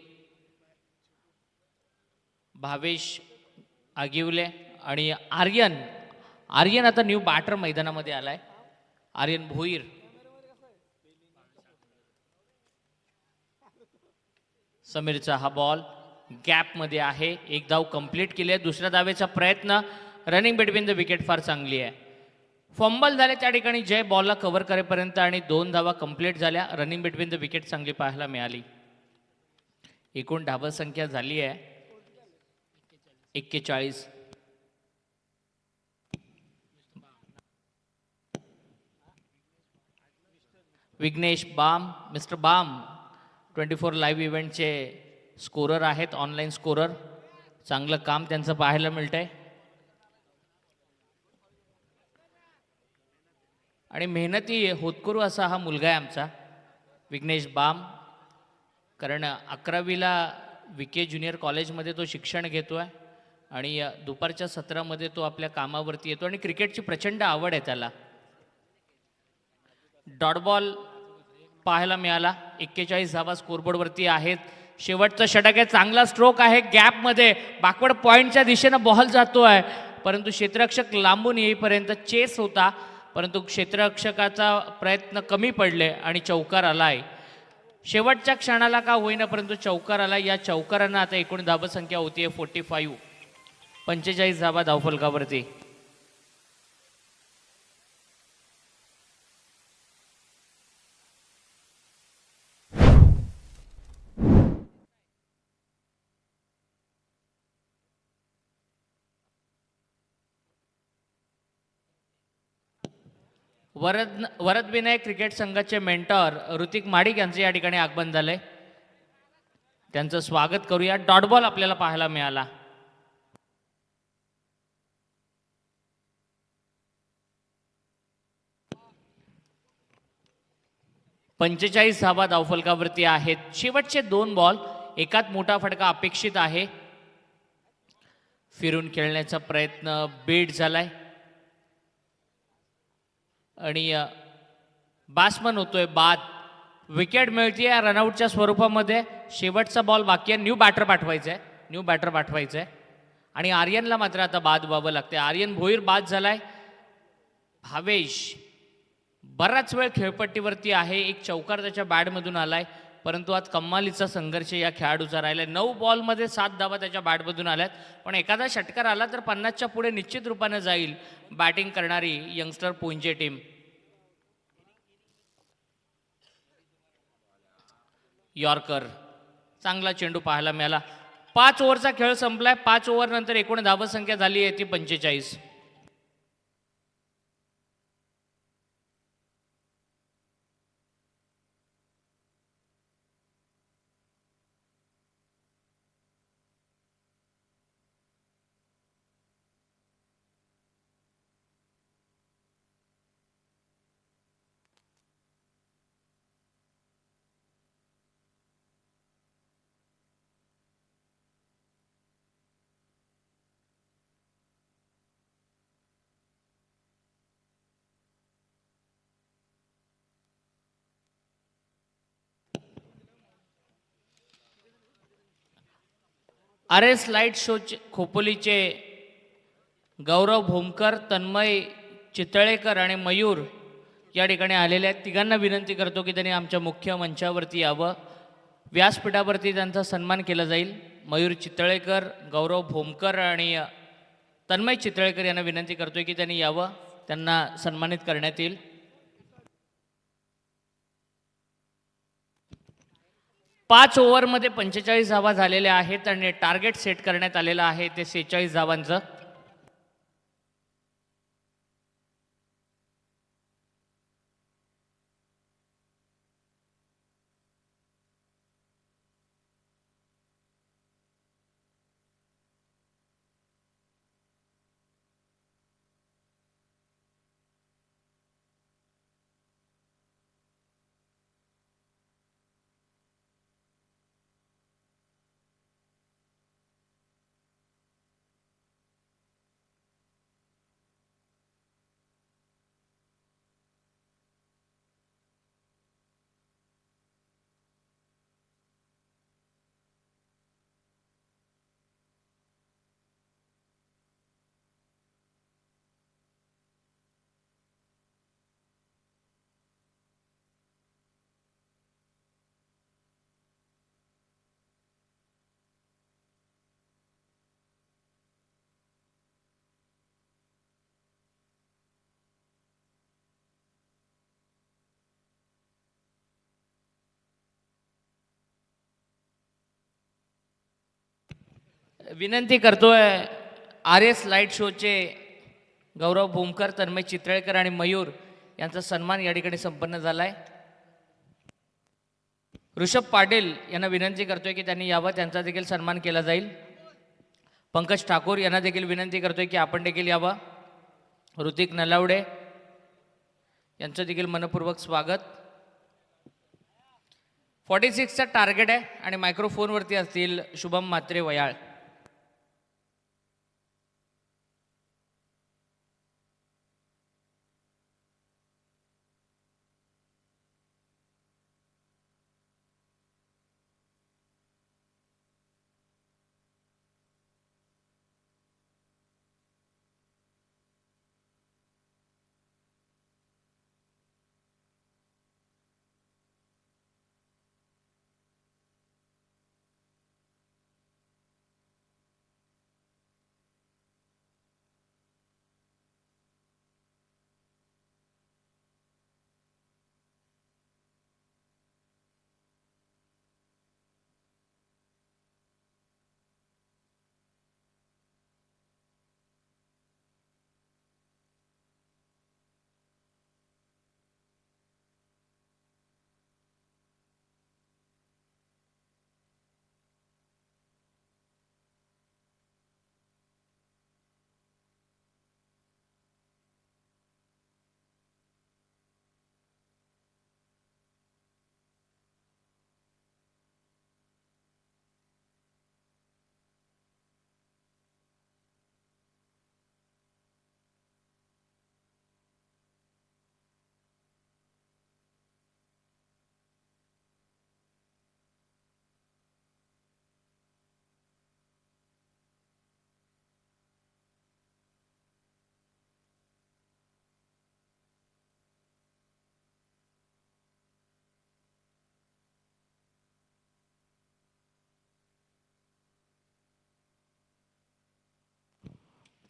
भावेश आगिवले आणि आर्यन आता न्यू बॅटर मैदानामध्ये आलाय. आर्यन भोईर. समीरचा हा बॉल गॅपमध्ये आहे. 1 धाव कंप्लीट केली आहे. दुसऱ्या धावेचा प्रयत्न. रनिंग बिटवीन द विकेट फार चांगली आहे. फंबल झाले त्या ठिकाणी जय बॉलला कव्हर करेपर्यंत आणि 2 धावा कंप्लीट झाल्या. रनिंग बिटवीन द विकेट चांगली पाहायला मिळाली. एकूण धावा संख्या झाली आहे 41. विघ्नेश बाम, मिस्टर बाम 24 लाईव्ह इव्हेंटचे स्कोरर आहेत. Online scorer. चांगलं काम त्यांचं पाहायला मिळतंय आणि मेहनती होतकरू असा हा मुलगा आहे आमचा विघ्नेश बाम. कारण 11वीला विके ज्युनियर कॉलेजमध्ये तो शिक्षण घेतो आहे आणि दुपारच्या सत्रामध्ये तो आपल्या कामावरती येतो आणि क्रिकेटची प्रचंड आवड आहे त्याला. डॉट बॉल पाहायला मिळाला. 41 धावा स्कोरबोर्डवरती आहेत. शेवटचं षटक आहे. चांगला स्ट्रोक आहे. गॅपमध्ये बॅकवर्ड पॉईंटच्या दिशेनं बॉल जातो आहे परंतु क्षेत्ररक्षक लांबून येईपर्यंत चेस होता परंतु क्षेत्ररक्षकाचा प्रयत्न कमी पडले आणि चौकार आला आहे. शेवटच्या क्षणाला का होईना परंतु चौकार आला. या चौकारांना आता एकूण धावसंख्या होती 45. 45 धावा धावफलकावरती. वरद विनायक क्रिकेट संघाचे मेंटर ऋतिक माडिक यांचे या ठिकाणी आगमन झालंय. त्यांचं स्वागत करूया. डॉट बॉल आपल्याला पाहायला मिळाला. पंचेचाळीस धावा धावफलकावरती आहेत. शेवटचे 2 बॉल. एकात मोठा फटका अपेक्षित आहे. फिरून खेळण्याचा प्रयत्न बीट झालाय आणि बॅट्समन होतोय बाद. विकेट मिळते रनआउटच्या स्वरूपामध्ये. शेवटचा बॉल बाकी आहे. न्यू बॅटर पाठवायचं आहे आणि आर्यनला मात्र आता बाद व्हावं लागते. आर्यन भोईर बाद झालाय. भावेश बराच वेळ खेळपट्टीवरती आहे. एक चौकार त्याच्या बॅटमधून आलाय परंतु आज कमालीचा संघर्ष या खेळाडूचा राहिला. 9 बॉलमध्ये 7 धावा त्याच्या बॅटमधून आल्यात पण एखादा षटकार आला तर 50च्या पुढे निश्चित रूपाने जाईल बॅटिंग करणारी यंगस्टर पुंजे टीम. यॉर्कर. चांगला चेंडू पाहायला मिळाला. 5 ओव्हरचा खेळ संपलाय. 5 ओव्हर नंतर एकूण धावसंख्या झाली आहे ती 45. आर एस लाईट शो खोपोलीचे गौरव भोमकर, तन्मय चितळेकर आणि मयूर या ठिकाणी आलेले आहेत. तिघांना विनंती करतो की त्यांनी आमच्या मुख्य मंचावरती यावं. व्यासपीठावरती त्यांचा सन्मान केला जाईल. मयूर चितळेकर, गौरव भोमकर आणि तन्मय चितळेकर यांना विनंती करतोय की त्यांनी यावं, त्यांना सन्मानित करण्यात येईल. पाच ओव्हरमध्ये 45 धावा झालेल्या आहेत आणि टार्गेट सेट करण्यात आलेलं आहे ते 46 धावांचं. विनंती करतोय आर एस लाईट शोचे गौरव भोमकर, तन्मय चितळेकर आणि मयूर यांचा सन्मान या ठिकाणी संपन्न झाला आहे. ऋषभ पाटील यांना विनंती करतोय की त्यांनी यावं, त्यांचा देखील सन्मान केला जाईल. पंकज ठाकूर यांना देखील विनंती करतोय की आपण देखील यावं. ऋतिक नलावडे यांचं देखील मनपूर्वक स्वागत. 46चा टार्गेट आहे आणि मायक्रोफोनवरती असतील शुभम म्हात्रे वयाळ.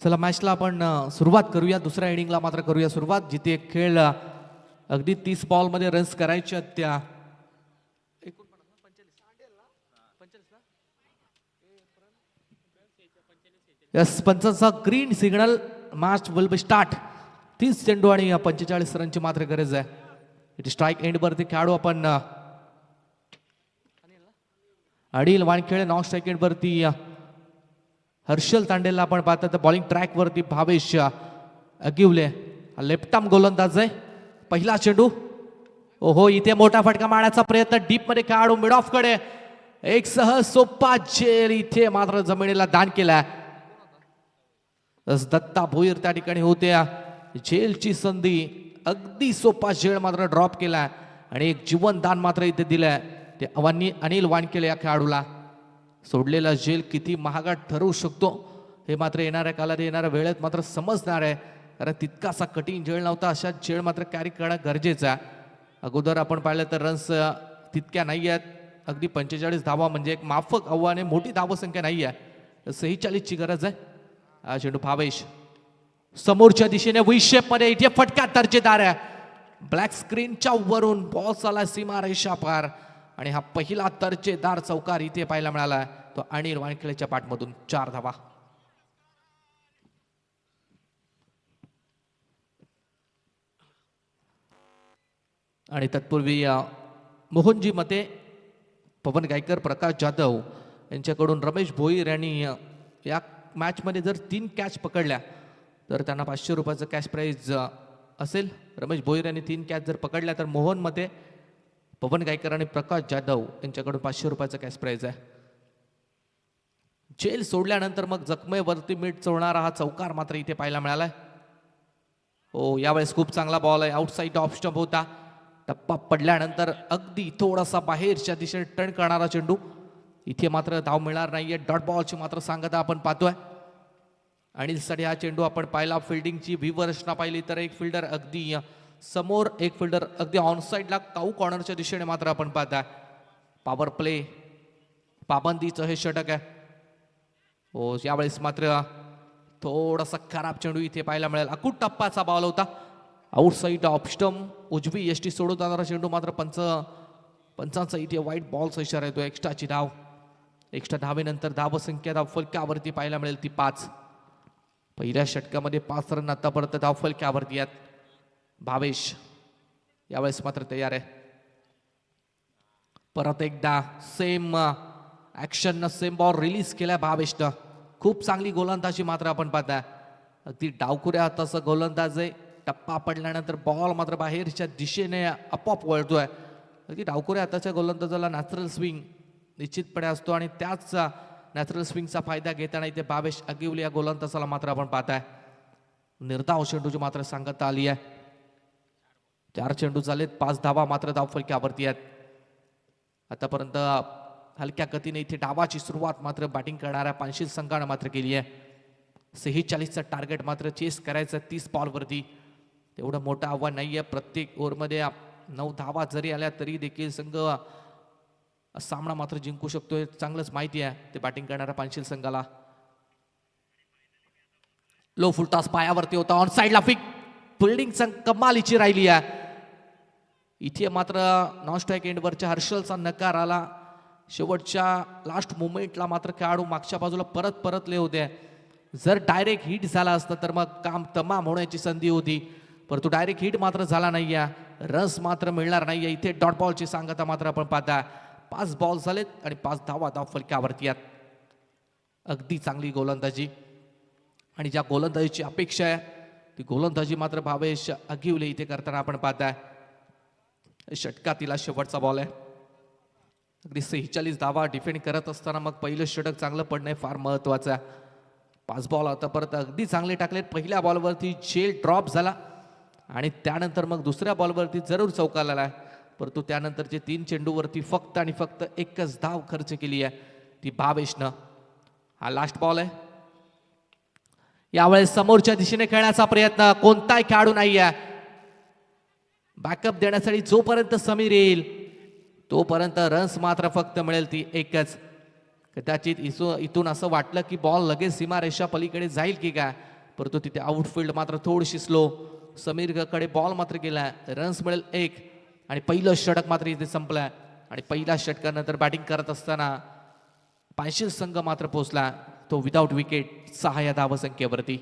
चला मॅचला आपण सुरुवात करूया. दुसऱ्या इनिंगला मात्र करूया सुरुवात, जिथे खेळ अगदी 30 बॉलमध्ये रन्स करायच्या त्या यस पंचांचा green signal. Match will be start. 30 चेंडू आणि 45 रनची मात्र गरज आहे. इथे स्ट्राईक एंडवरती खेळाडू आपण अनिल वानखेडे, नॉन स्ट्राईक एंडवरती हर्षल तांडेलला आपण पाहतो. तर बॉलिंग ट्रॅकवरती भावेश अगिवले, लेफ्ट आर्म गोलंदाज आहे. पहिला चेंडू, ओहो इथे मोठा फटका मारण्याचा प्रयत्न. डीप मध्ये खेळाडू मिड ऑफ कडे, एक सहज सोपा झेल इथे मात्र जमिनीला दान केला. दत्ता भोईर त्या ठिकाणी होते. झेलची संधी, अगदी सोपा झेल मात्र ड्रॉप केला आणि एक जीवन दान मात्र इथे दिलंय ते अनिल वानखेडे या खेळाडूला. सोडलेला झेल किती महागात ठरवू शकतो हे मात्र येणाऱ्या कालात येणाऱ्या वेळेत मात्र समजणार आहे. कारण तितकासा कठीण झेल नव्हता. अशा झेल मात्र कॅरी करणं गरजेचं आहे. अगोदर आपण पाहिलं तर रन्स तितक्या नाही आहेत. अगदी 45 धावा म्हणजे एक माफक आव्हाने, मोठी धावसंख्या नाही आहे. 46ची गरज आहे. हा चेंडू भावेश समोरच्या दिशेने विक्षेपमध्ये इथे फटका दर्जेदार आहे. ब्लॅक स्क्रीनच्या वरून बॉल आला सीमारेषा पार आणि हा पहिला दर्जेदार चौकार इथे पाहायला मिळाला. तो अनिल वानखेडेच्या पाठमधून 4 धावा. आणि तत्पूर्वी मोहनजी मते, पवन गायकर, प्रकाश जाधव यांच्याकडून रमेश भोईर यांनी या मॅचमध्ये जर 3 कॅच पकडल्या तर त्यांना 500 रुपयाचं कॅश प्राईज असेल. रमेश भोईर यांनी 3 कॅच जर पकडल्या तर मोहन मते, पवन गायकर आणि प्रकाश जाधव यांच्याकडून 500 रुपयाचं कॅश प्राईज आहे. जेल सोडल्यानंतर मग जखमेवरती मीठ चोळणारा हा चौकार मात्र इथे पाहायला मिळालाय. हो, यावेळेस खूप चांगला बॉल आहे. आउटसाईड ऑफ स्टंप होता. टप्पा पडल्यानंतर अगदी थोडासा बाहेरच्या दिशेने टर्न करणारा चेंडू. इथे मात्र धाव मिळणार नाहीये. डॉट बॉलची मात्र सांगता आपण पाहतोय. अनिलसाठी हा चेंडू आपण पाहिला. फिल्डिंगची व्यूवर रचना पाहिली तर एक फिल्डर अगदी समोर, एक फिल्डर अगदी ऑनसाईडला काऊ कॉर्नरच्या दिशेने मात्र आपण पाहताय. पॉवर प्ले पाबंदीचं हे षटक आहे. हो, यावेळेस मात्र थोडासा खराब चेंडू इथे पाहायला मिळेल. अकूट टप्पाचा बॉल होता. आउटसाईड ऑफ स्टंप, उजवी यष्टी सोडून जाणारा चेंडू मात्र पंचांचा इथे व्हाईट बॉलचा इशारा येतो. एक्स्ट्राची धाव. एक्स्ट्रा धावेनंतर धावसंख्या धावफलकावरती पाहायला मिळेल ती 5. पहिल्या षटकामध्ये 5 रन आतापर्यंत धावफलकावरती आहेत. भावेश यावेळेस मात्र तयार आहे. परत एकदा same action, same ball release केलाय भावेशनं. खूप चांगली गोलंदाजी मात्र आपण पाहताय. अगदी डावखुऱ्या हाताचा गोलंदाज आहे. टप्पा पडल्यानंतर बॉल मात्र बाहेरच्या दिशेने आपोआप वळतोय. अगदी डावखुऱ्या हाताच्या गोलंदाजाला नॅचरल स्विंग निश्चितपणे असतो आणि त्याच नॅचरल स्विंगचा फायदा घेताना इथे भावेश अगिवले या गोलंदाजाला मात्र आपण पाहताय. निर्धाव चेंडूची मात्र सांगता आली आहे. 4 चेंडू झालेत, 5 धावा मात्र धावफलकावरती आहेत. आतापर्यंत हलक्या गतीने इथे डावाची सुरुवात मात्र बॅटिंग करणाऱ्या पानशील संघानं मात्र केली आहे. 46चं टार्गेट मात्र चेस करायचं 30 बॉलवरती. तेवढं मोठं आव्हान नाहीये. प्रत्येक ओव्हरमध्ये 9 धावा जरी आल्या तरी देखील संघ सामना मात्र जिंकू शकतोय. चांगलंच माहिती आहे ते बॅटिंग करणाऱ्या पानशील संघाला. लो फुलटॉस पायावरती होता. ऑन साईडला फिक. फिल्डिंग कमालीची राहिली आहे. इथे मात्र नॉन स्ट्राईक एंडवरच्या हर्षलचा नकार आला. शेवटच्या लास्ट मोमेंटला मात्र खेळाडू मागच्या बाजूला परतले होते. जर डायरेक्ट हिट झाला असता तर मग काम तमाम होण्याची संधी होती, परंतु डायरेक्ट हिट मात्र झाला नाहीये. रन्स मात्र मिळणार नाहीये. इथे डॉट बॉलची सांगता मात्र आपण पाहता. 5 बॉल झालेत आणि 5 धावा धावफलकावरती आहेत. अगदी चांगली गोलंदाजी आणि ज्या गोलंदाजीची अपेक्षा आहे ती गोलंदाजी मात्र भावेश अगिवले इथे करताना आपण पाहताय. षटकातील शेवटचा बॉल आहे. अगदी 46 धावा डिफेंड करत असताना मग पहिलं षटक चांगलं पडणं फार महत्वाचं आहे. 5 बॉल आता परत अगदी चांगले टाकलेत. पहिल्या बॉलवरती झेल ड्रॉप झाला आणि त्यानंतर मग दुसऱ्या बॉलवरती जरूर चौकार आला, परंतु त्यानंतरचे 3 चेंडूवरती फक्त आणि फक्त एकच धाव खर्च केली आहे ती भावेशनं. हा लास्ट बॉल आहे. यावेळेस समोरच्या दिशेने खेळण्याचा प्रयत्न. कोणताही खेळाडू नाही आहे. बॅकअप देण्यासाठी जोपर्यंत समीर येईल तोपर्यंत रन्स मात्र फक्त मिळेल ती एकच. कदाचित इथून असं वाटलं की बॉल लगेच सीमारेषा पलीकडे जाईल की काय, परंतु तिथे आउटफील्ड मात्र थोडीशी स्लो. समीरकडे बॉल मात्र गेलाय. रन्स मिळेल 1 आणि पहिलं षटक मात्र इथे संपलाय. आणि पहिल्या षटकानंतर बॅटिंग करत असताना पानशील संघ मात्र पोहोचला तो विदाउट विकेट 6 या धावसंख्येवरती.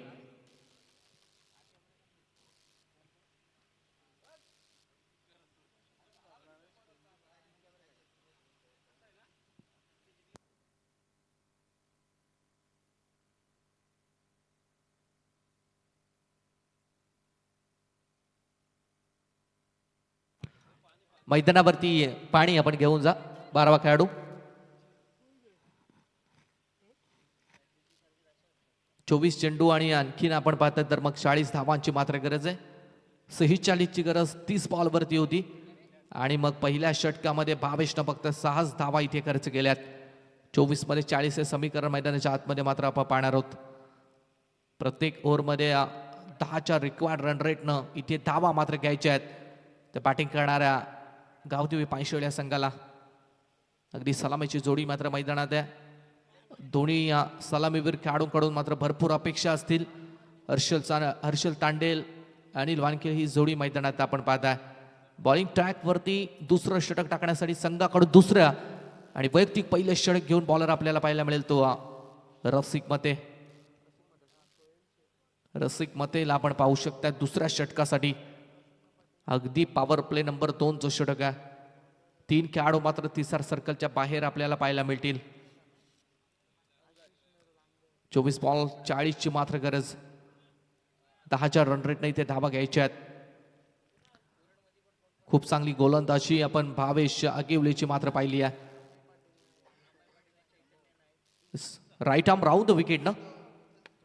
मैदानावरती पाणी आपण घेऊन जा. 12वा खेळाडू. 24 चेंडू आणि आणखीन आपण पाहतात तर मग 40 धावांची मात्र गरज आहे. 46ची गरज 30 बॉलवरती होती आणि मग पहिल्या षटकामध्ये भावेशनं फक्त 6 धावा इथे खर्च केल्यात. 24 मध्ये 40 हे समीकरण मैदानाच्या आतमध्ये मात्र आपण पाहणार आहोत. प्रत्येक ओव्हरमध्ये 10च्या रिक्वायर्ड रन रेटनं इथे धावा मात्र घ्यायच्या आहेत. तर बॅटिंग करणाऱ्या गावदेवी पायशेळ या संघाला अगदी सलामीची जोडी मात्र मैदानात आहे. दोन्ही सलामीवीर खेळाडूंकडून मात्र भरपूर अपेक्षा असतील. हर्षल तांडेल अनिल वानखेडे ही जोडी मैदानात आपण पाहताय. बॉलिंग ट्रॅकवरती दुसरं षटक टाकण्यासाठी संघाकडून दुसऱ्या आणि वैयक्तिक पहिले षटक घेऊन बॉलर आपल्याला पाहायला मिळेल तो रसिक मतेला आपण पाहू शकता दुसऱ्या षटकासाठी. अगदी पॉवर प्ले नंबर 2 जो षटक आहे. 3 खेळाडू मात्र तिसऱ्या सर्कलच्या बाहेर आपल्याला पाहायला मिळतील. 24 बॉल 40 ची मात्र गरज. 10च्या रन रेटने इथे धावा घ्यायच्या आहेत. खूप चांगली गोलंदाजी आपण भावेश अगिवलेची मात्र पाहिली आहे. Right arm round the wicket ना.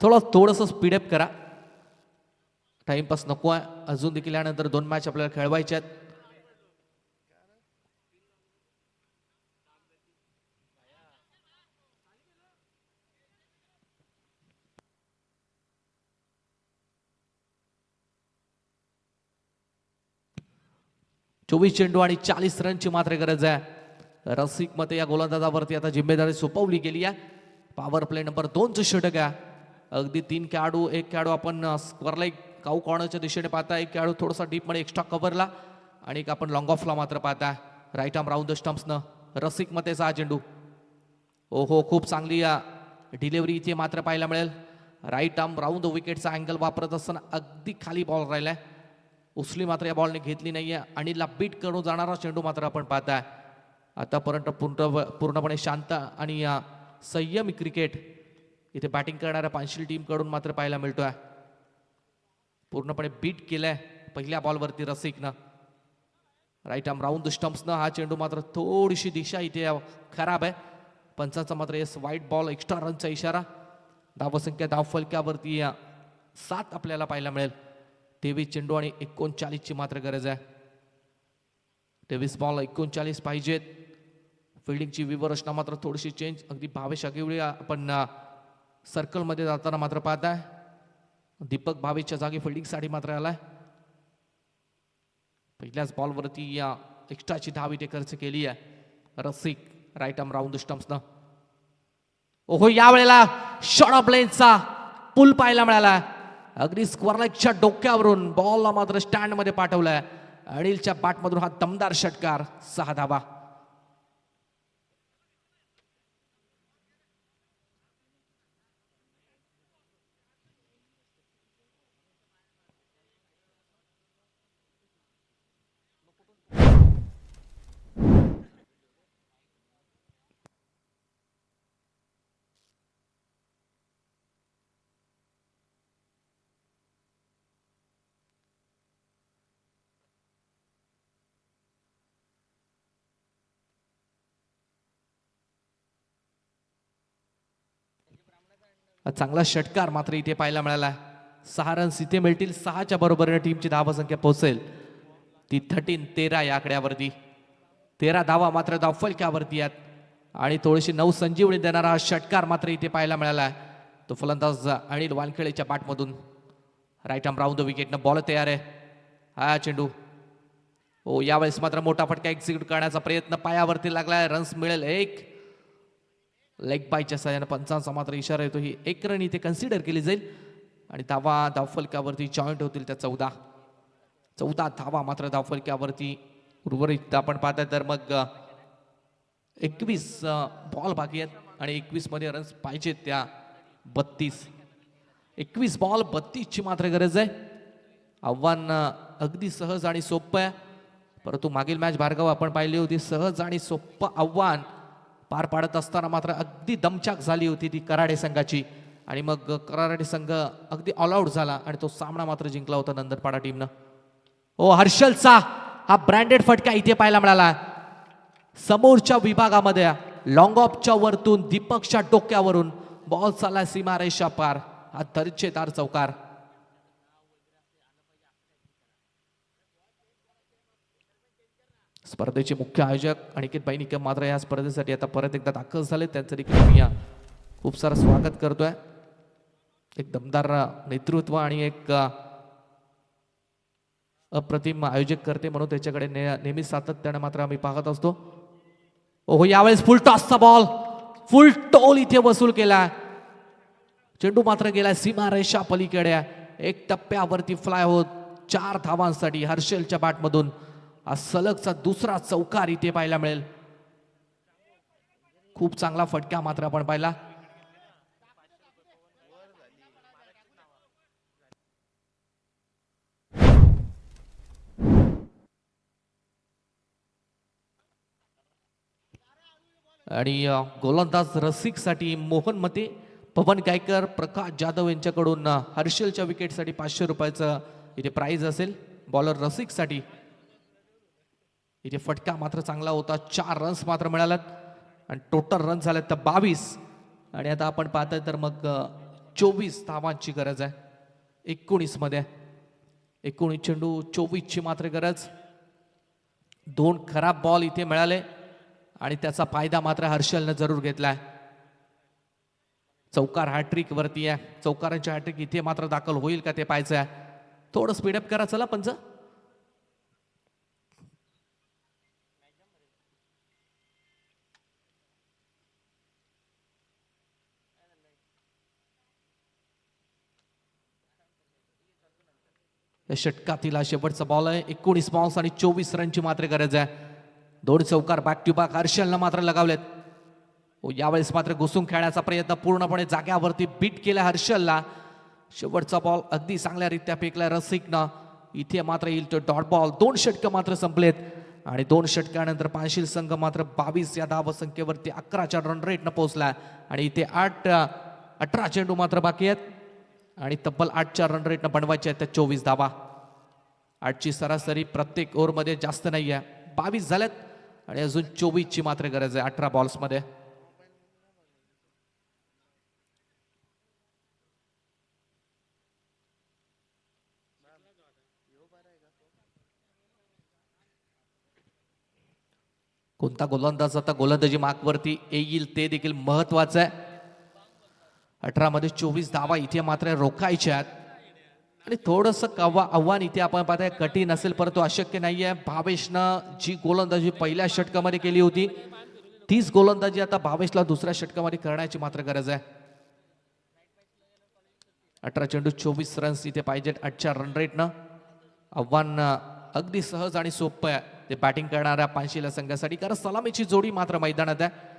थोडंसं स्पीडअप करा. टाइमपास नको आहे. अजून देखील यानंतर 2 मॅच आपल्याला खेळवायच्या आहेत. चोवीस चेंडू आणि 40 रनची मात्र गरज आहे. रसिक मते या गोलंदाजावरती आता जिम्मेदारी सोपवली गेली आहे. पॉवर प्ले नंबर 2 चं षटक आहे. अगदी 3 खेळाडू, एक खेळाडू आपण स्क्वेअर लाईक काऊ कॉर्नरच्या दिशेने पाहता. एक खेळाडू थोडासा डीपमध्ये एक्स्ट्रा कव्हरला आणि एक आपण लॉंग ऑफला मात्र पाहता. राईट आर्म राऊंड द स्टम्प्सनं रसिक मतेचा हा चेंडू. ओहो, खूप चांगली डिलिव्हरी इथे मात्र पाहायला मिळेल. राईट आर्म राऊंड द विकेटचा अँगल वापरत असताना अगदी खाली बॉल राहिलाय. उचली मात्र या बॉलने घेतली नाहीये. अनिलला बीट करून जाणारा चेंडू मात्र आपण पाहताय. आतापर्यंत पूर्णपणे शांत आणि संयमी क्रिकेट इथे बॅटिंग करणाऱ्या पांशील टीमकडून मात्र पाहायला मिळतोय. पूर्णपणे बीट केलंय पहिल्या बॉलवरती रसिकनं. राईट आर्म राऊंड द स्टम्प्सनं हा चेंडू मात्र थोडीशी दिशा इथे खराब आहे. पंचांचा मात्र येस वाईट बॉल, एक्स्ट्रा रनचा इशारा. धावसंख्या धावफलक्यावरती 7 आपल्याला पाहायला मिळेल. 23 चेंडू आणि 39 ची मात्र गरज आहे. 23 बॉल 39 पाहिजेत. फिल्डिंगची विवरचना मात्र थोडीशी चेंज. अगदी भावेश अगिवळे आपण सर्कलमध्ये जाताना मात्र पाहताय. दीपक भावेशच्या जागी फिल्डिंगसाठी मात्र आलाय. पहिल्याच बॉलवरती एक्स्ट्राची धाव इथे खर्च केली आहे. रसिक राईट आर्म राऊंड द स्टम्प्सनं. ओहो, यावेळेला शॉर्ट ऑफ लेनचा पुल पाहायला मिळाला. अगदी स्क्वेअर लाईकच्या डोक्यावरून बॉलला मात्र स्टँड मध्ये पाठवलाय. अनिलच्या बॅटमधून हा दमदार षटकार. 6 धावा. चांगला षटकार मात्र इथे पाहायला मिळाला. 6 रन्स इथे मिळतील. 6च्या बरोबरीने टीमची धावसंख्या पोहोचेल ती 13 या आकड्यावरती. 13 धावा मात्र धावफलक्यावरती आहेत आणि थोडीशी नवसंजीवनी देणारा हा षटकार मात्र इथे पाहायला मिळाला. तो फलंदाज अनिल वानखेडेच्या बॅटमधून. राईट आर्म राऊंड द विकेटनं बॉल तयार आहे. हा चेंडू. हो, यावेळेस मात्र मोठा फटका एक्झिक्यूट करण्याचा प्रयत्न पायावरती लागलाय. रन्स मिळेल 1. लेग बायच्या सहाय्याने पंचांचा मात्र इशारा येतो. ही 1 रन इथे कन्सिडर केली जाईल आणि धावा धावफलकावरती जॉईंट होतील त्या 14 धावा मात्र धावफलकावरती उर्वरित आपण पाहताय. तर मग 21 बॉल बाकी आहेत आणि 21 मध्ये रन्स पाहिजेत त्या 32. 21 बॉल 32 ची मात्र गरज आहे. आव्हान अगदी सहज आणि सोपं आहे. परंतु मागील मॅच भार्गव आपण पाहिली होती. सहज आणि सोपं आव्हान पार पाडत असताना मात्र अगदी दमछाक झाली होती ती कराडे संघाची आणि मग कराडे संघ अगदी ऑल आउट झाला आणि तो सामना मात्र जिंकला होता नंदनपाडा टीमनं. ओ, हर्षलचा हा ब्रँडेड फटका इथे पाहायला मिळाला. समोरच्या विभागामध्ये लॉंग ऑफच्या वरतून दीपकच्या डोक्यावरून बॉल चालला सीमारेषा पार. हा दर्जेदार चौकार. स्पर्धेचे मुख्य आयोजक अनिकेत निकम मात्र या स्पर्धेसाठी आता परत एकदा दाखल झाले. त्यांचं देखील मी खूप सारं स्वागत करतोय. एक दमदार नेतृत्व आणि एक अप्रतिम आयोजक करते म्हणून त्याच्याकडे नेहमी सातत्याने मात्र आम्ही पाहत असतो. ओहो, यावेळेस फुल टॉसचा बॉल, फुल टोल इथे वसूल केला. चेंडू मात्र गेला सीमा रेषा पलीकडे. एक टप्प्यावरती फ्लाय होत 4 धावांसाठी हर्षलच्या बॅटमधून हा सलगचा दुसरा चौकार इथे पाहायला मिळेल. खूप चांगला फटका मात्र आपण पाहिला. आणि गोलंदाज रसिकसाठी मोहन मते, पवन गायकर, प्रकाश जाधव यांच्याकडून हर्षलच्या विकेटसाठी 500 रुपयाचं इथे प्राइज असेल. बॉलर रसिकसाठी इथे फटका मात्र चांगला होता. 4 रन्स मात्र मिळाल्यात आणि टोटल रन झालेत तर 22. आणि आता आपण पाहतोय तर मग 24 धावांची गरज आहे 19 मध्ये. 19 चेंडू 24 ची मात्र गरज. 2 खराब बॉल इथे मिळाले आणि त्याचा फायदा मात्र हर्षलने जरूर घेतलाय. चौकार हॅट्रिक वरती आहे. चौकारांची हॅट्रिक इथे मात्र दाखल होईल का ते पाहायचं आहे. थोडं स्पीडअप करा चला पंच. या षटकातील शेवटचा बॉल आहे. 19 बॉल्स आणि 24 रनची मात्र गरज आहे. 2 चौकार बॅक टू बॅक हर्षलनं मात्र लगावलेत. यावेळेस मात्र घुसून खेळण्याचा प्रयत्न पूर्णपणे जाग्यावरती बीट केला हर्षलला. शेवटचा बॉल अगदी चांगल्यारीत्या फेकला रसिकनं. इथे मात्र येईल तो डॉट बॉल. 2 षटकं मात्र संपलेत आणि 2 षटकानंतर पानशील संघ मात्र 22 या धावसंख्येवरती 11च्या रन रेटनं पोहोचला. आणि इथे 18 चेंडू मात्र बाकी आहेत आणि तब्बल 8च्या रन रेटनं बनवायचे आहेत त्या 24 धावा. 8ची सरासरी प्रत्येक ओव्हरमध्ये जास्त नाही आहे. 22 झाल्यात आणि अजून 24ची मात्र गरज आहे 18 बॉल्समध्ये. कोणता गोलंदाज आता गोलंदाजी मार्कवरती येईल ते देखील महत्वाचं आहे. 18 मध्ये 24 धावा इथे मात्र रोखायच्या आहेत आणि थोडंसं आव्हान इथे आपण पाहताय कठीण असेल परंतु अशक्य नाहीये. भावेशनं जी गोलंदाजी पहिल्या षटकामध्ये केली होती तीच गोलंदाजी आता भावेशला दुसऱ्या षटकामध्ये करण्याची मात्र गरज आहे. 18 चेंडू 24 रन्स इथे पाहिजेत 8च्या रन रेटनं. आव्हान अगदी सहज आणि सोपं आहे ते बॅटिंग करणाऱ्या पानशीला संघासाठी, कारण सलामीची जोडी मात्र मैदानात आहे.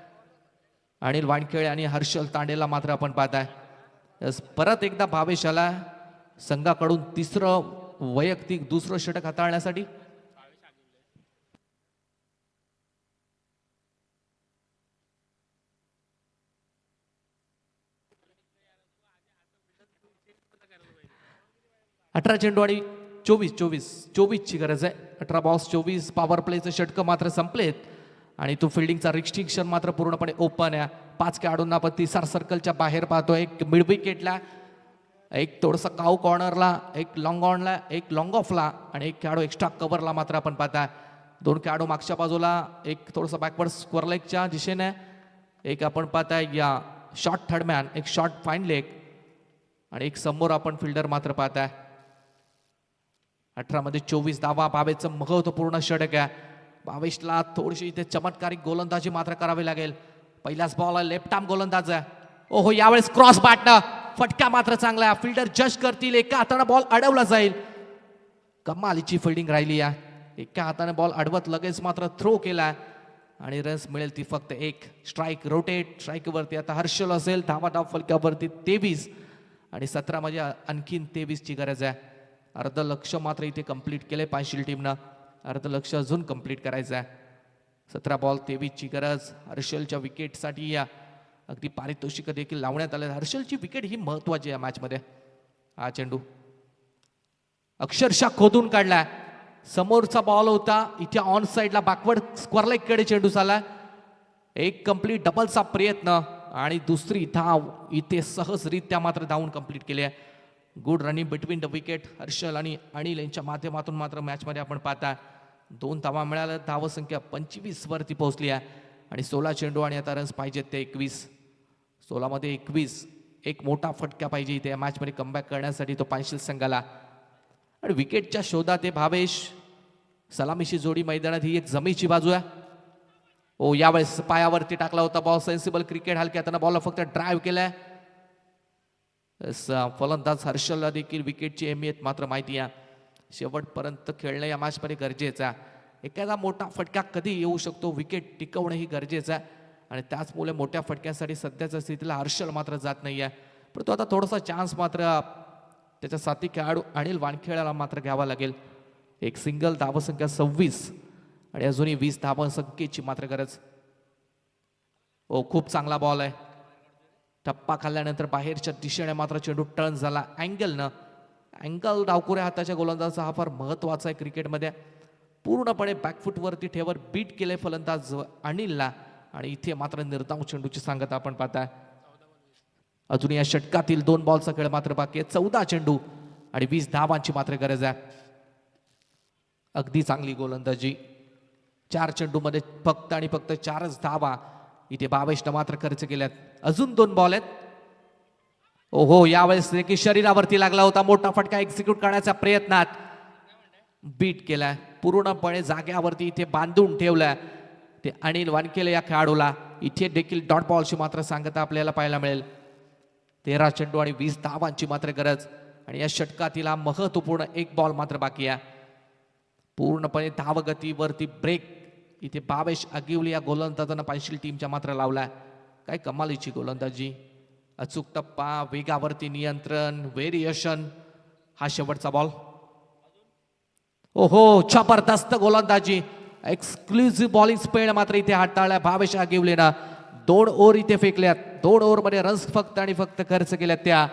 अनिल वानखेडे आणि हर्षल तांडेला मात्र आपण पाहताय. परत एकदा भावेश आला संघाकडून 3रं वैयक्तिक 2रं षटक हाताळण्यासाठी. अठरा चेंडू आणि 24 ची गरज आहे. 18 बॉल्स 24. पॉवर प्लेचं षटकं मात्र संपलेत आणि तो फिल्डिंगचा रिस्ट्रिक्शन मात्र पूर्णपणे ओपन आहे. 5 खेळाडूंना आपण 30 सर्कलच्या बाहेर पाहतोय. एक मिड विकेटला, एक थोडंसं काऊ कॉर्नरला, एक लॉंग ऑनला, एक लॉंग ऑफला आणि एक खेळाडू एक्स्ट्रा कव्हरला मात्र आपण पाहताय. 2 खेळाडू मागच्या बाजूला, एक थोडंसं बॅकवर्ड स्क्वेअर लेगच्या दिशेने, एक आपण पाहताय या शॉर्ट थर्डमॅन, एक शॉर्ट फाईन लेग आणि एक समोर आपण फिल्डर मात्र पाहताय. 18 मध्ये 24 धावा. भावेशचं महत्वपूर्ण षटक आहे. भावेशला थोडीशी इथे चमत्कारिक गोलंदाजी मात्र करावी लागेल. पहिलाच बॉल आहे, लेफ्ट आर्म गोलंदाज आहे. ओहो, यावेळेस क्रॉस बॅटनं फटका मात्र चांगला आहे. फिल्डर जज करतील, एका हाताने बॉल अडवला जाईल. कमालीची फिल्डिंग राहिली आहे. एका हाताने बॉल अडवत लगेच मात्र थ्रो केला आणि रन्स मिळेल ती फक्त 1. Strike rotate. स्ट्राईकवरती आता हर्षल असेल. धाव फलकावरती 23 आणि 17 मध्ये आणखीन 23 ची गरज आहे. अर्ध लक्ष मात्र इथे कंप्लीट केलंय पानशील टीमनं. अर्ध लक्ष अजून कंप्लीट करायचं आहे. 17 बॉल 23 ची गरज. हर्षलच्या विकेटसाठी या अगदी पारितोषिक देखील लावण्यात आले. हर्षलची विकेट ही महत्वाची आहे मॅच मध्ये. हा चेंडू अक्षरशः खोदून काढलाय. समोरचा बॉल होता इथे ऑन साइडला बॅकवर्ड स्क्वेअर लेग कडे चेंडू झाला. एक कंप्लीट डबलचा प्रयत्न आणि दुसरी धाव इथे सहजरित्या मात्र धावून कंप्लीट केली आहे. Good running between the wicket. Harshal आणि अनिल यांच्या माध्यमातून मात्र मॅच मध्ये आपण पाहता 2 धावा मिळाल्या, धावसंख्या 25 वरती पोहोचली आहे आणि 16 चेंडू आणि आता रन्स पाहिजेत ते 21. 16 मध्ये 21. एक मोठा फटका पाहिजे इथे या मॅचमध्ये कमबॅक करण्यासाठी तो पानशील संघाला. आणि विकेटच्या शोधात आहे भावेश. सलामीची जोडी मैदानात ही एक जमेची बाजू आहे. ओ यावेळेस पायावरती टाकला होता बॉल. Sensible cricket. हलक्या हाताने बॉलला फक्त ड्राईव्ह केलाय. फलंदाज हर्षलला देखील विकेटची अहमियत मात्र माहिती आहे. शेवटपर्यंत खेळणं या मॅचमध्ये गरजेचं आहे. एखादा मोठा फटका कधी येऊ शकतो, विकेट टिकवणं ही गरजेचं आहे आणि त्याचमुळे मोठ्या फटक्यासाठी सध्याच्या स्थितीला हर्षल मात्र जात नाही आहे. परंतु आता थोडासा चान्स मात्र त्याच्या साथी खेळाडू अनिल वानखेड्याला मात्र घ्यावा लागेल. एक सिंगल, धावसंख्या 26 आणि अजूनही 20 धावसंख्येची मात्र गरज. ओ खूप चांगला बॉल आहे. टप्पा खाल्ल्यानंतर बाहेरच्या दिशेने मात्र चेंडू टर्न झाला अँगलनं. अँगल डावकुऱ्या हाताच्या गोलंदाजाचा हा फार महत्वाचा आहे क्रिकेटमध्ये. पूर्णपणे बॅकफुटवरती ठेवर बीट केले फलंदाज अनिलला आणि इथे मात्र निर्धाव चेंडूची सांगता आपण पाहताय. अजून या षटकातील 2 बॉलचा खेळ मात्र बाकी आहे. 14 चेंडू आणि 20 धावांची मात्र गरज आहे. अगदी चांगली गोलंदाजी. 4 चेंडूमध्ये फक्त आणि फक्त 4च धावा इथे बावेशनं मात्र खर्च केल्यात. अजून 2 बॉल आहेत. ओहो यावेळेस देखील शरीरावरती लागला होता. मोठा फटका एक्झिक्यूट करण्याच्या प्रयत्नात बीट केलाय. पूर्णपणे जाग्यावरती इथे बांधून ठेवलाय ते अनिल वानखेडे या खेळाडूला. इथे देखील डॉट बॉलची मात्र सांगता आपल्याला पाहायला मिळेल. 13 चेंडू आणि 20 धावांची मात्र गरज आणि या षटकातील हा महत्वपूर्ण 1 बॉल मात्र बाकी आहे. पूर्णपणे धावगतीवरती ब्रेक इथे भावेश अगिवली या गोलंदाजांना पायशील टीमच्या मात्र लावलाय. काय कमालीची गोलंदाजी. अचूक टप्पा, वेगावरती नियंत्रण, व्हेरिएशन. हा शेवटचा बॉल. ओहो जबरदस्त गोलंदाजी. एक्सक्लुझिव्ह बॉलिंग स्पेड मात्र इथे हाताळल्या भावेश अगिवलेना. 2 ओव्हर इथे फेकल्यात. 2 ओव्हरमध्ये रन्स फक्त आणि फक्त खर्च केल्यात त्या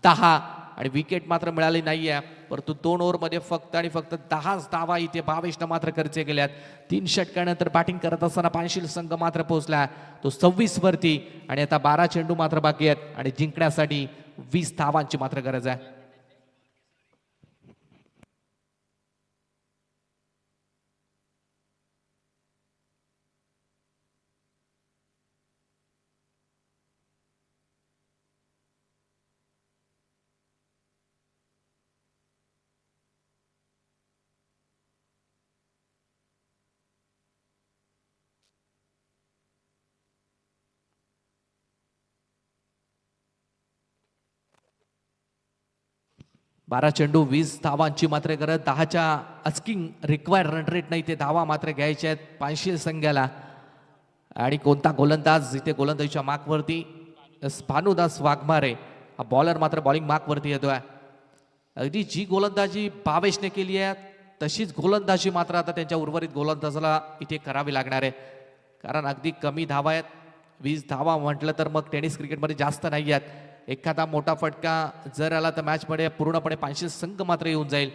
10 आणि विकेट मात्र मिळाली नाहीये. परंतु 2 ओव्हरमध्ये फक्त आणि फक्त 10च धावा इथे भावेशनं मात्र खर्च केल्यात. 3 षटकानंतर बॅटिंग करत असताना पानशील संघ मात्र पोहोचला तो 26 वरती आणि आता 12 चेंडू मात्र बाकी आहेत आणि जिंकण्यासाठी 20 धावांची मात्र गरज आहे. बारा चेंडू 20 धावांची मात्र गरज. 10च्या अस्किंग रिक्वायर्ड रन रेट नाही ते धावा मात्र घ्यायच्या आहेत पानशील संघाला. आणि कोणता गोलंदाज इथे गोलंदाजीच्या मार्कवरती. भानुदास वाघमारे हा बॉलर मात्र बॉलिंग मार्कवरती येतोय. अगदी जी गोलंदाजी भावेशने केली आहे तशीच गोलंदाजी मात्र आता त्यांच्या उर्वरित गोलंदाजाला इथे करावी लागणार आहे. कारण अगदी कमी धावा आहेत. 20 धावा म्हटलं तर मग टेनिस क्रिकेटमध्ये जास्त नाही आहेत. एखादा मोठा फटका जर आला तर मॅचमध्ये पूर्णपणे पानशील संघ मात्र येऊन जाईल.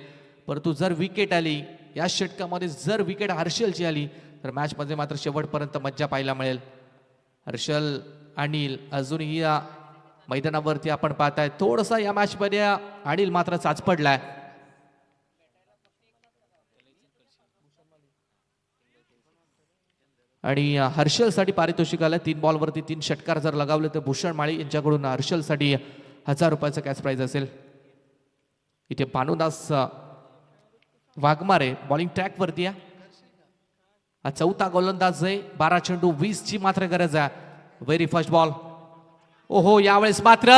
परंतु जर विकेट आली या षटकामध्ये, जर विकेट हर्षलची आली तर मॅचमध्ये मात्र शेवटपर्यंत मज्जा पाहायला मिळेल. हर्षल अनिल अजूनही या मैदानावरती आपण पाहताय. थोडंसं या मॅचमध्ये अनिल मात्र चाचपडलाय. आणि हर्षलसाठी पारितोषिक आलं. 3 बॉलवरती 3 षटकार जर लगावले तर भूषण माळी यांच्याकडून हर्षलसाठी 1000 रुपयाचं कॅश प्राइज असेल. इथे भानुदास वाघमारे बॉलिंग ट्रॅकवरती आहे. हा 4था गोलंदाज आहे. 12 चेंडू 20 ची मात्र गरज आहे. Very first ball. ओहो यावेळेस मात्र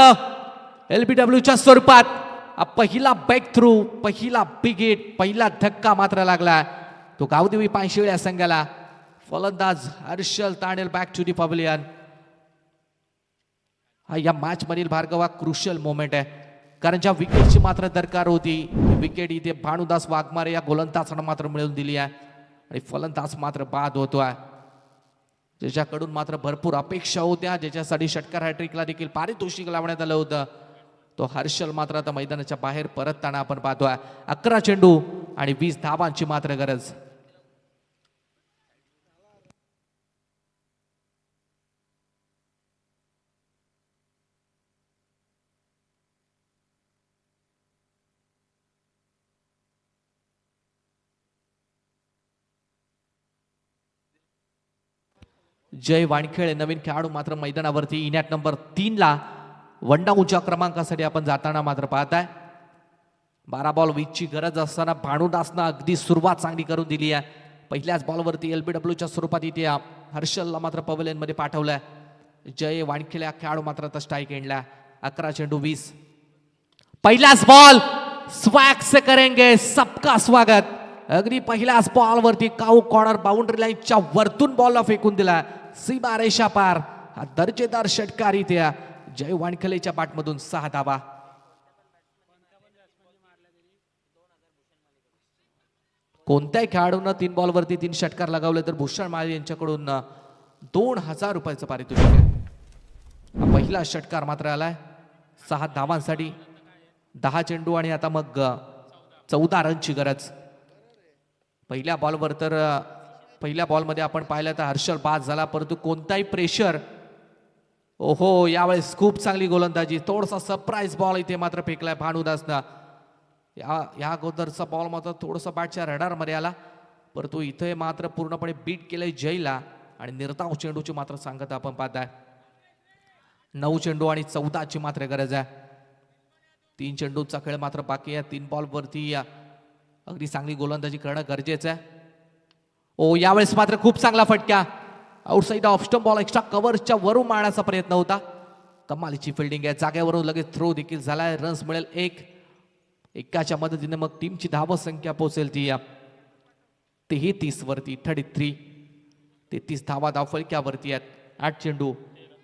LBWच्या स्वरूपात पहिला ब्रेक थ्रू, पहिला बिग हिट, पहिला धक्का मात्र लागला. तो गावदेवी पानशिळ या संघाला. फलंदाज Harshal Tandel back to the pavilion. हा या मॅच मधील भार्गवा क्रुशियल मोमेंट आहे. कारण ज्या विकेटची मात्र दरकार होती विकेट इथे भानुदास वाघमारे या गोलंदाजानं मात्र मिळवून दिली आहे आणि फलंदाज मात्र बाद होतोय. ज्याच्याकडून मात्र भरपूर अपेक्षा होत्या, ज्याच्यासाठी षटकार हॅट्रिकला देखील पारितोषिक लावण्यात आलं होतं, तो हर्षल मात्र आता मैदानाच्या बाहेर परतताना आपण पाहतोय. 11 चेंडू आणि 20 धावांची मात्र गरज. जय वानखेळे नवीन खेळाडू मात्र मैदानावरती इनॅट नंबर 3ला वनडाऊनच्या क्रमांकासाठी आपण जाताना मात्र पाहताय. 12 बॉल 20ची गरज असताना भानुदासनं अगदी सुरुवात चांगली करून दिली आहे. पहिल्याच बॉलवरती LBWच्या स्वरूपात इथे हर्षलला मात्र पवेलियनमध्ये पाठवलंय. जय वानखेळे खेळाडू मात्र आता स्ट्राईक एंडला. 11 चेंडू 20. पहिलाच बॉल स्वॅग से करेंगे सबका स्वागत. अगदी पहिल्याच बॉलवरती काऊ कॉर्नर बाउंड्री लाईनच्या वरतून बॉलला फेकून दिला. सीमा रेषा पार. हा दर्जेदार षटकार इथे जय वानखेळेच्या बॅटमधून 6 धावा. कोणत्याही खेळाडूंना 3 बॉलवरती 3 षटकार लगावले तर भूषण माळी यांच्याकडून 2000 रुपयाचं पारितोषिक आहे. हा पहिला षटकार मात्र आलाय 6 धावांसाठी. 10 चेंडू आणि आता मग 14 रनची गरज. पहिल्या बॉलवर तर पहिल्या बॉलमध्ये आपण पाहिलं तर हर्षल बाद झाला, परंतु कोणताही प्रेशर. ओहो, यावेळेस खूप चांगली गोलंदाजी. थोडासा सरप्राईज बॉल इथे मात्र फेकलाय भानुदासनं. या अगोदरचा बॉल मात्र थोडंसं बॅटच्या रडारमध्ये आला, परंतु इथे मात्र पूर्णपणे बीट केलंय जयला. आणि निर्धाव चेंडूची मात्र सांगता आपण पाहताय. 9 चेंडू आणि 14ची मात्र गरज आहे. 3 चेंडूचा खेळ मात्र बाकी आहे. 3 बॉलवरती अगदी चांगली गोलंदाजी करणं गरजेचं आहे. ओ, यावेळेस मात्र खूप चांगला फटका. Outside off stump ball extra कव्हरच्या वरून मारण्याचा प्रयत्न होता. कमालीची फिल्डिंग आहे. जागेवरून लगेच थ्रो देखील झालाय. रन्स मिळेल 1. एकाच्या मदतीने मग टीमची धाव संख्या पोहोचेल ती 33 वरती. 33. 33 धावा धावफलक्यावरती आहेत. 8 चेंडू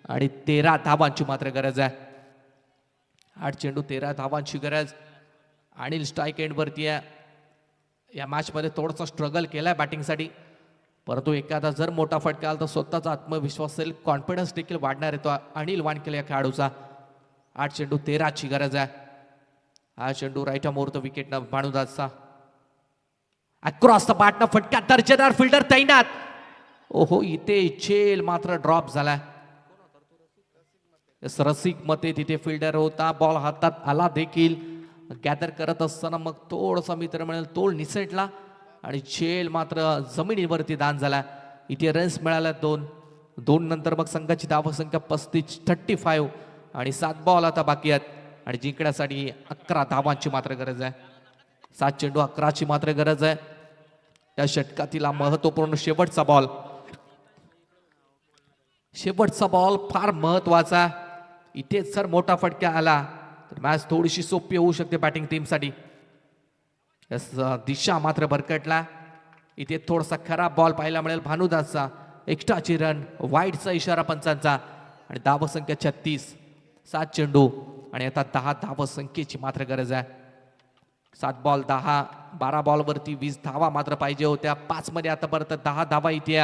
आणि 13 धावांची मात्र गरज आहे. 8 चेंडू 13 धावांची गरज. अनिल स्ट्राईक एंडवरती आहे. या मॅचमध्ये थोडासा स्ट्रगल केलाय बॅटिंगसाठी, परंतु एखादा जर मोठा फटका आला तर स्वतःचा आत्मविश्वास, सेल्फ कॉन्फिडन्स देखील वाढणार आहे तो अनिल वानखेळे या खेळाडूचा. 8 चेंडू 13ची गरज आहे. हा चेंडू राईट मुहूर्त विकेटनं भानुदासचा. अक्रॉस द बॅटनं फटका. दर्जेदार फिल्डर तैनात. ओहो, इथे चेल मात्र ड्रॉप झालाय. रसिक मते तिथे फिल्डर होता. बॉल हातात आला देखील. गॅदर करत असताना मग थोडासा मित्र म्हणेल तोल निसटला आणि चेल मात्र जमिनीवरती दान झाला. इथे रन्स मिळाल्या 2 नंतर मग संघाची धावसंख्या 35 आणि 7 बॉल आता बाकी आहेत आणि जिंकण्यासाठी 11 धावांची मात्र गरज आहे. 7 चेंडू 11ची मात्र गरज आहे. या षटकातील महत्वपूर्ण शेवटचा बॉल. शेवटचा बॉल फार महत्वाचा. इथेच जर मोठा फटका आला तर मॅच थोडीशी सोपी होऊ शकते बॅटिंग टीमसाठी. दिशा मात्र भरकटला. इथे थोडासा खराब बॉल पाहायला मिळेल भानुदासचा. एक्स्ट्राची रन, वाईडचा इशारा पंचांचा आणि धावसंख्या 36. 7 चेंडू आणि आता 10 धावसंख्येची मात्र गरज आहे. 7 बॉल 10. 12 बॉलवरती 20 धावा मात्र पाहिजे होत्या. 5 मध्ये आतापर्यंत 10 धावा इथे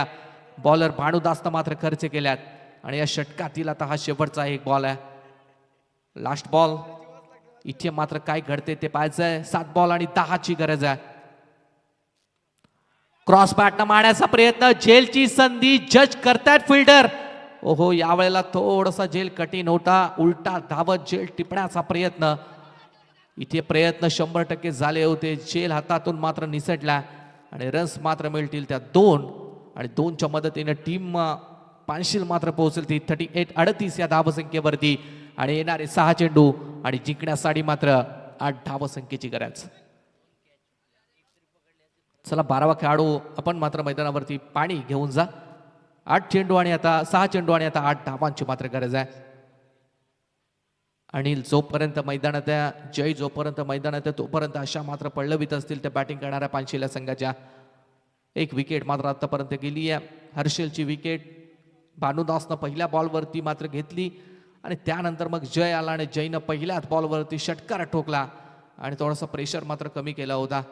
बॉलर भानुदासनं मात्र खर्च केल्यात आणि या षटकातील आता हा शेवटचा एक बॉल आहे. Last ball. इथे मात्र काय घडते ते पाहायचंय. 7 बॉल आणि 10ची गरज आहे. क्रॉस बॅटनं मारण्याचा प्रयत्न. झेलची संधी जज करतायत फिल्डर. ओहो, यावेळेला थोडासा झेल कठीण होता. उलटा धावत झेल टिपण्याचा प्रयत्न. इथे प्रयत्न 100% झाले होते. झेल हातातून मात्र निसटला आणि रन्स मात्र मिळतील त्या 2 आणि 2च्या मदतीने टीम पानशील मात्र पोहोचेल ती 38 या धावसंख्येवरती आणि येणारे 6 चेंडू आणि जिंकण्यासाठी मात्र 8 धावसंख्येची गरज. चला 12वा खेळाडू आपण मात्र मैदानावरती पाणी घेऊन जा. 8 चेंडू आणि आता 6 चेंडू आणि आता 8 धावांची मात्र गरज आहे. अनिल जोपर्यंत मैदानात आहे, जय जोपर्यंत मैदानात आहे तोपर्यंत अशा मात्र पल्लवीत असतील त्या बॅटिंग करणाऱ्या पानशिल्या संघाच्या. एक विकेट मात्र आतापर्यंत गेली आहे. हर्षलची विकेट भानुदासनं पहिल्या बॉलवरती मात्र घेतली आणि त्यानंतर मग जय आला आणि जयनं पहिल्याच बॉलवरती षटकार ठोकला आणि थोडासा प्रेशर मात्र कमी केला होता.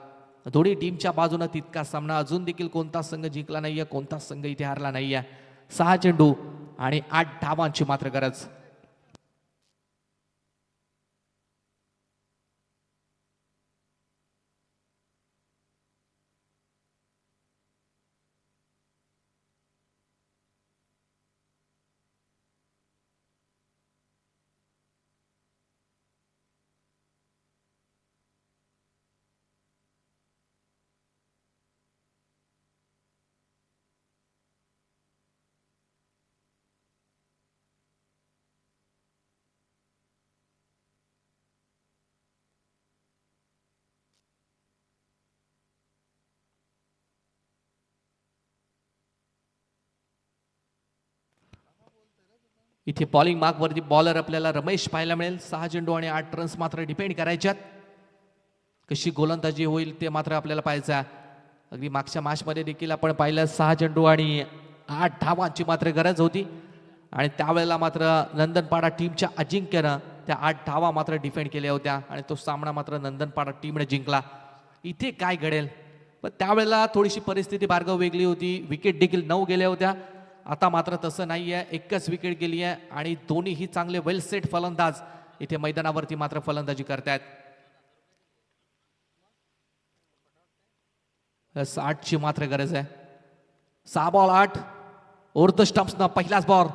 दोन्ही टीमच्या बाजूने तितका सामना. अजून देखील कोणताच संघ जिंकला नाहीये, कोणताच संघ इथे हारला नाहीये. 6 चेंडू आणि 8 धावांची मात्र गरज. इथे बॉलिंग मार्कवरती बॉलर आपल्याला रमेश पाहायला मिळेल. 6 चेंडू आणि 8 रन्स मात्र डिपेंड करायच्यात. कशी गोलंदाजी होईल ते मात्र आपल्याला पाहायचं आहे. अगदी मागच्या मॅचमध्ये देखील आपण पाहिलं 6 चेंडू आणि 8 धावांची मात्र गरज होती आणि त्यावेळेला मात्र नंदनपाडा टीमच्या अजिंक्यनं त्या 8 धावा मात्र डिफेंड केल्या होत्या आणि तो सामना मात्र नंदनपाडा टीमने जिंकला. इथे काय घडेल, पण त्यावेळेला थोडीशी परिस्थिती भार्गव वेगळी होती. विकेट देखील 9 गेल्या होत्या. आता मात्र तसं नाही आहे, एकच विकेट गेली आहे आणि दोन्हीही चांगले वेल सेट फलंदाज इथे मैदानावरती मात्र फलंदाजी करतायत. 60 ची मात्र गरज आहे. 6 बॉल 8 ओव्हर द स्टंप्सनं पहिलाच बॉल.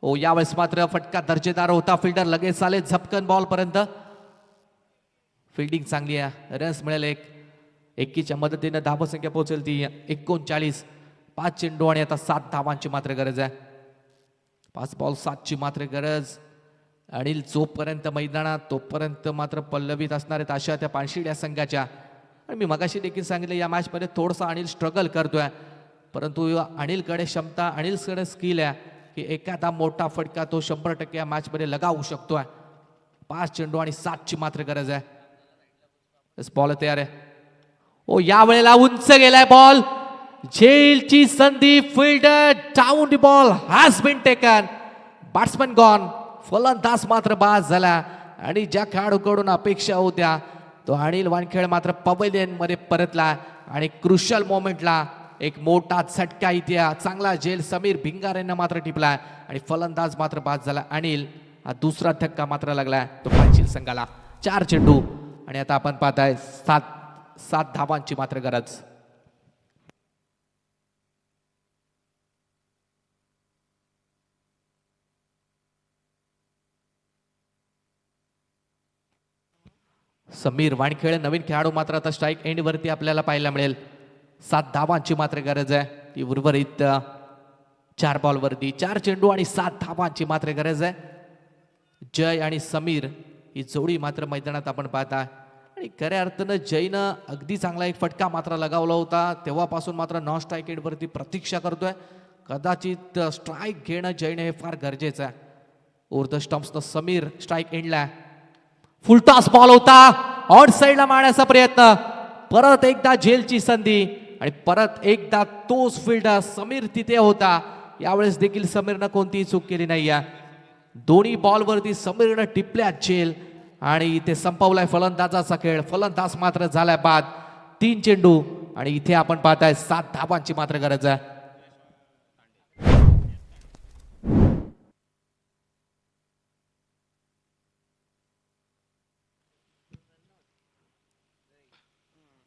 ओ यावेळेस मात्र फटका दर्जेदार होता. फिल्डर लगेच आले झपकन बॉल पर्यंत. फिल्डिंग चांगली आहे. रन्स मिळेल 1 मदतीने धावसंख्या पोहोचेल ती 39. 5 चेंडू आणि आता 7 धावांची मात्र गरज आहे. 5 बॉल 7 ची मात्र गरज. अनिल जोपर्यंत मैदानात तोपर्यंत मात्र पल्लवीत असणार आहेत अशा त्या पानशिड्या संघाच्या. आणि मी मगाशी देखील सांगितलं या मॅचमध्ये थोडंसं अनिल स्ट्रगल करतोय, परंतु अनिलकडे क्षमता, अनिलकडे स्किल आहे की एखादा मोठा फटका तो 100% या मॅचमध्ये लगावू शकतोय. 5 चेंडू आणि 7 ची मात्र गरज आहे. बॉल तयार आहे. ओ यावेळेला उंच गेलाय बॉल. झेलची संधी. Fielder down the ball has been taken. Batsman gone. फलंदाज मात्र बाद झाला आणि ज्या खेळाडूकडून अपेक्षा होत्या तो अनिल वानखेडे मात्र पवेलियन मध्ये परतला आणि क्रुशल मोमेंटला एक मोठा झटका इथे चांगला झेल समीर भिंगारेंना मात्र टिपला आणि फलंदाज मात्र बाद झाला. अनिल हा दुसरा धक्का मात्र लागला तो पानशील संघाला. 4 चेंडू आणि आता आपण पाहताय 7 धावांची मात्र गरज. समीर वानखेडे नवीन खेळाडू मात्र आता स्ट्राईक एंड वरती आपल्याला पाहायला मिळेल. 7 धावांची मात्र गरज आहे. ती उर्वरित 4 बॉल वरती 4 चेंडू आणि 7 धावांची मात्र गरज आहे. जय आणि समीर ही जोडी मात्र मैदानात आपण पाहता आणि खऱ्या अर्थानं जयनं अगदी चांगला एक फटका मात्र लगावला होता. तेव्हापासून मात्र नॉन स्ट्राईक एंड वरती प्रतीक्षा करतोय. कदाचित स्ट्राईक घेणं जयनं हे फार गरजेचं आहे. ओव्हर द स्टंप्सनं समीर स्ट्राईक एंडला. फुलटॉस बॉल होता. ऑन साईडला मारण्याचा प्रयत्न. परत एकदा झेलची संधी आणि परत एकदा तोच फिल्डर समीर तिथे होता. यावेळेस देखील समीरनं कोणतीही चूक केली नाही. दोन्ही बॉलवरती समीरनं टिपल्या झेल आणि इथे संपवलाय फलंदाजाचा खेळ. फलंदाज मात्र झालाय बाद. 3 चेंडू आणि इथे आपण पाहताय 7 धावांची मात्र गरज आहे.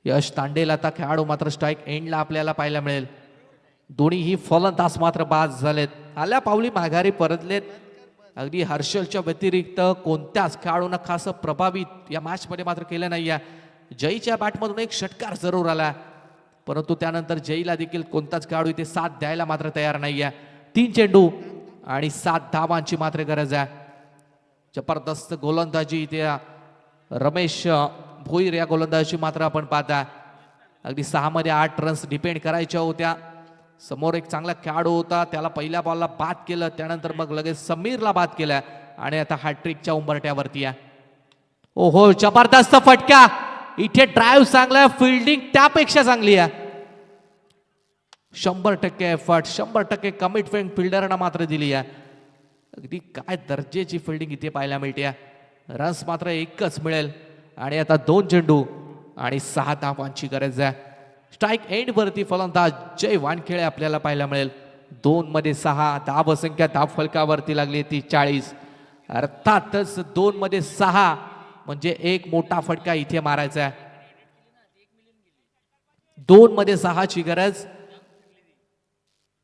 यश तांडेल आता खेळाडू मात्र स्ट्राईक एंडला आपल्याला पाहायला मिळेल. दोन्हीही फलंदाज मात्र बाद झालेत. आल्या पावली माघारी परतलेत. अगदी हर्षलच्या व्यतिरिक्त कोणत्याच खेळाडूंना खास प्रभावित या मॅचमध्ये मात्र केलं नाही आहे. जयच्या बॅटमधून एक षटकार जरूर आला, परंतु त्यानंतर जयला देखील कोणताच खेळाडू इथे साथ द्यायला मात्र तयार नाही आहे. 3 चेंडू आणि 7 धावांची मात्र गरज आहे. जबरदस्त गोलंदाजी इथे रमेश भोईर या गोलंदाजी मात्र आपण पाहता. अगदी 6 मध्ये 8 रन्स डिपेंड करायच्या होत्या. समोर एक चांगला खेळाडू होता, त्याला पहिल्या बॉलला बाद केलं, त्यानंतर मग लगेच समीरला बाद केलं आणि आता हॅट्रिकच्या उंबरट्यावरती आहे. ओहो जबरदस्त फटका. इथे ड्राईव्ह चांगला, फिल्डिंग त्यापेक्षा चांगली आहे. 100% एफर्ट, 100% कमिटमेंट फिल्डरना मात्र दिली आहे. अगदी काय दर्जेची फिल्डिंग इथे पाहायला मिळते. रन्स मात्र एकच मिळेल आणि आता 2 चेंडू आणि 6 धावांची गरज आहे. स्ट्राईक एंड वरती फलंदाज जय वानखेडे आपल्याला पाहायला मिळेल. 2 मध्ये 6 धाव संख्या धाव फलकावरती लागली ती 40. अर्थातच 2 मध्ये 6 म्हणजे एक मोठा फटका इथे मारायचा आहे. 2 मध्ये 6 ची गरज.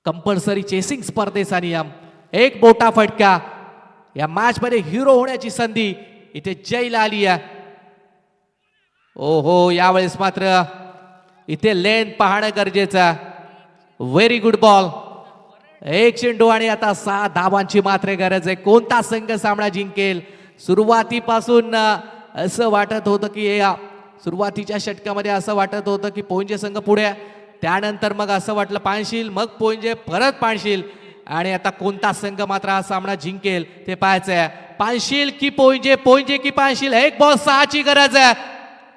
कंपल्सरी चेसिंग स्पर्धेचा नियम. एक मोठा फटका. या मॅच मध्ये हिरो होण्याची संधी इथे जयला आली आहे. ओहो यावेळेस मात्र इथे लेन पाहणं गरजेचं. Very good ball. 1 चेंडू आणि आता 6 धावांची मात्र गरज आहे. कोणता संघ सामना जिंकेल? सुरुवातीपासून असं वाटत होतं की सुरुवातीच्या षटकामध्ये असं वाटत होतं की पोंजे संघ पुढे, त्यानंतर मग असं वाटलं पानशील, मग पोंजे, परत पानशील. आणि आता कोणता संघ मात्र हा सामना जिंकेल ते पाहायचंय. पानशील की पोंजे, पोंजे की पानशील, एक बॉल 6ची गरज आहे.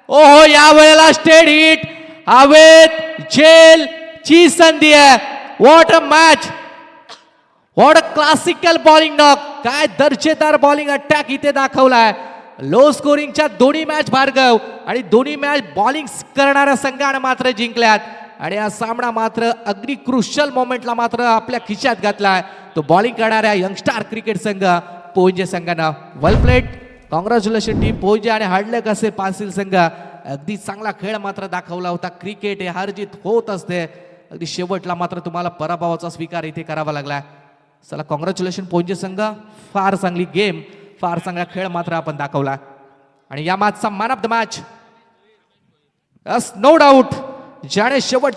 ओहो, या वेळेला स्टेड हिट, हवेत झेल ची संधी आहे. What a match, what a classical bowling knock. काय दर्जेदार बॉलिंग अटॅक इथे दाखवलाय. लो स्कोरिंगच्या दोन्ही मॅच भार्गव आणि दोन्ही मॅच बॉलिंग करणाऱ्या संघाने मात्र जिंकल्यात. आणि हा सामना मात्र अगदी क्रुशियल मोमेंटला मात्र आपल्या खिशात घातलाय तो बॉलिंग करणाऱ्या यंगस्टार क्रिकेट संघ पोंजे संघानं. वेल प्लेड, कॉंग्रॅच्युलेशन टीम पोंजे. आणि हाडले कसे पानशील संघ, अगदी चांगला खेळ मात्र दाखवला होता. क्रिकेट हे हारजीत होत असते, अगदी शेवटला मात्र तुम्हाला पराभवाचा स्वीकार इथे करावा लागला. चला, कॉंग्रॅच्युलेशन पोंजे संघ, फार चांगली गेम, फार चांगला खेळ मात्र आपण दाखवला. आणि या मॅचचा man of the match, no doubt, ज्याने शेवट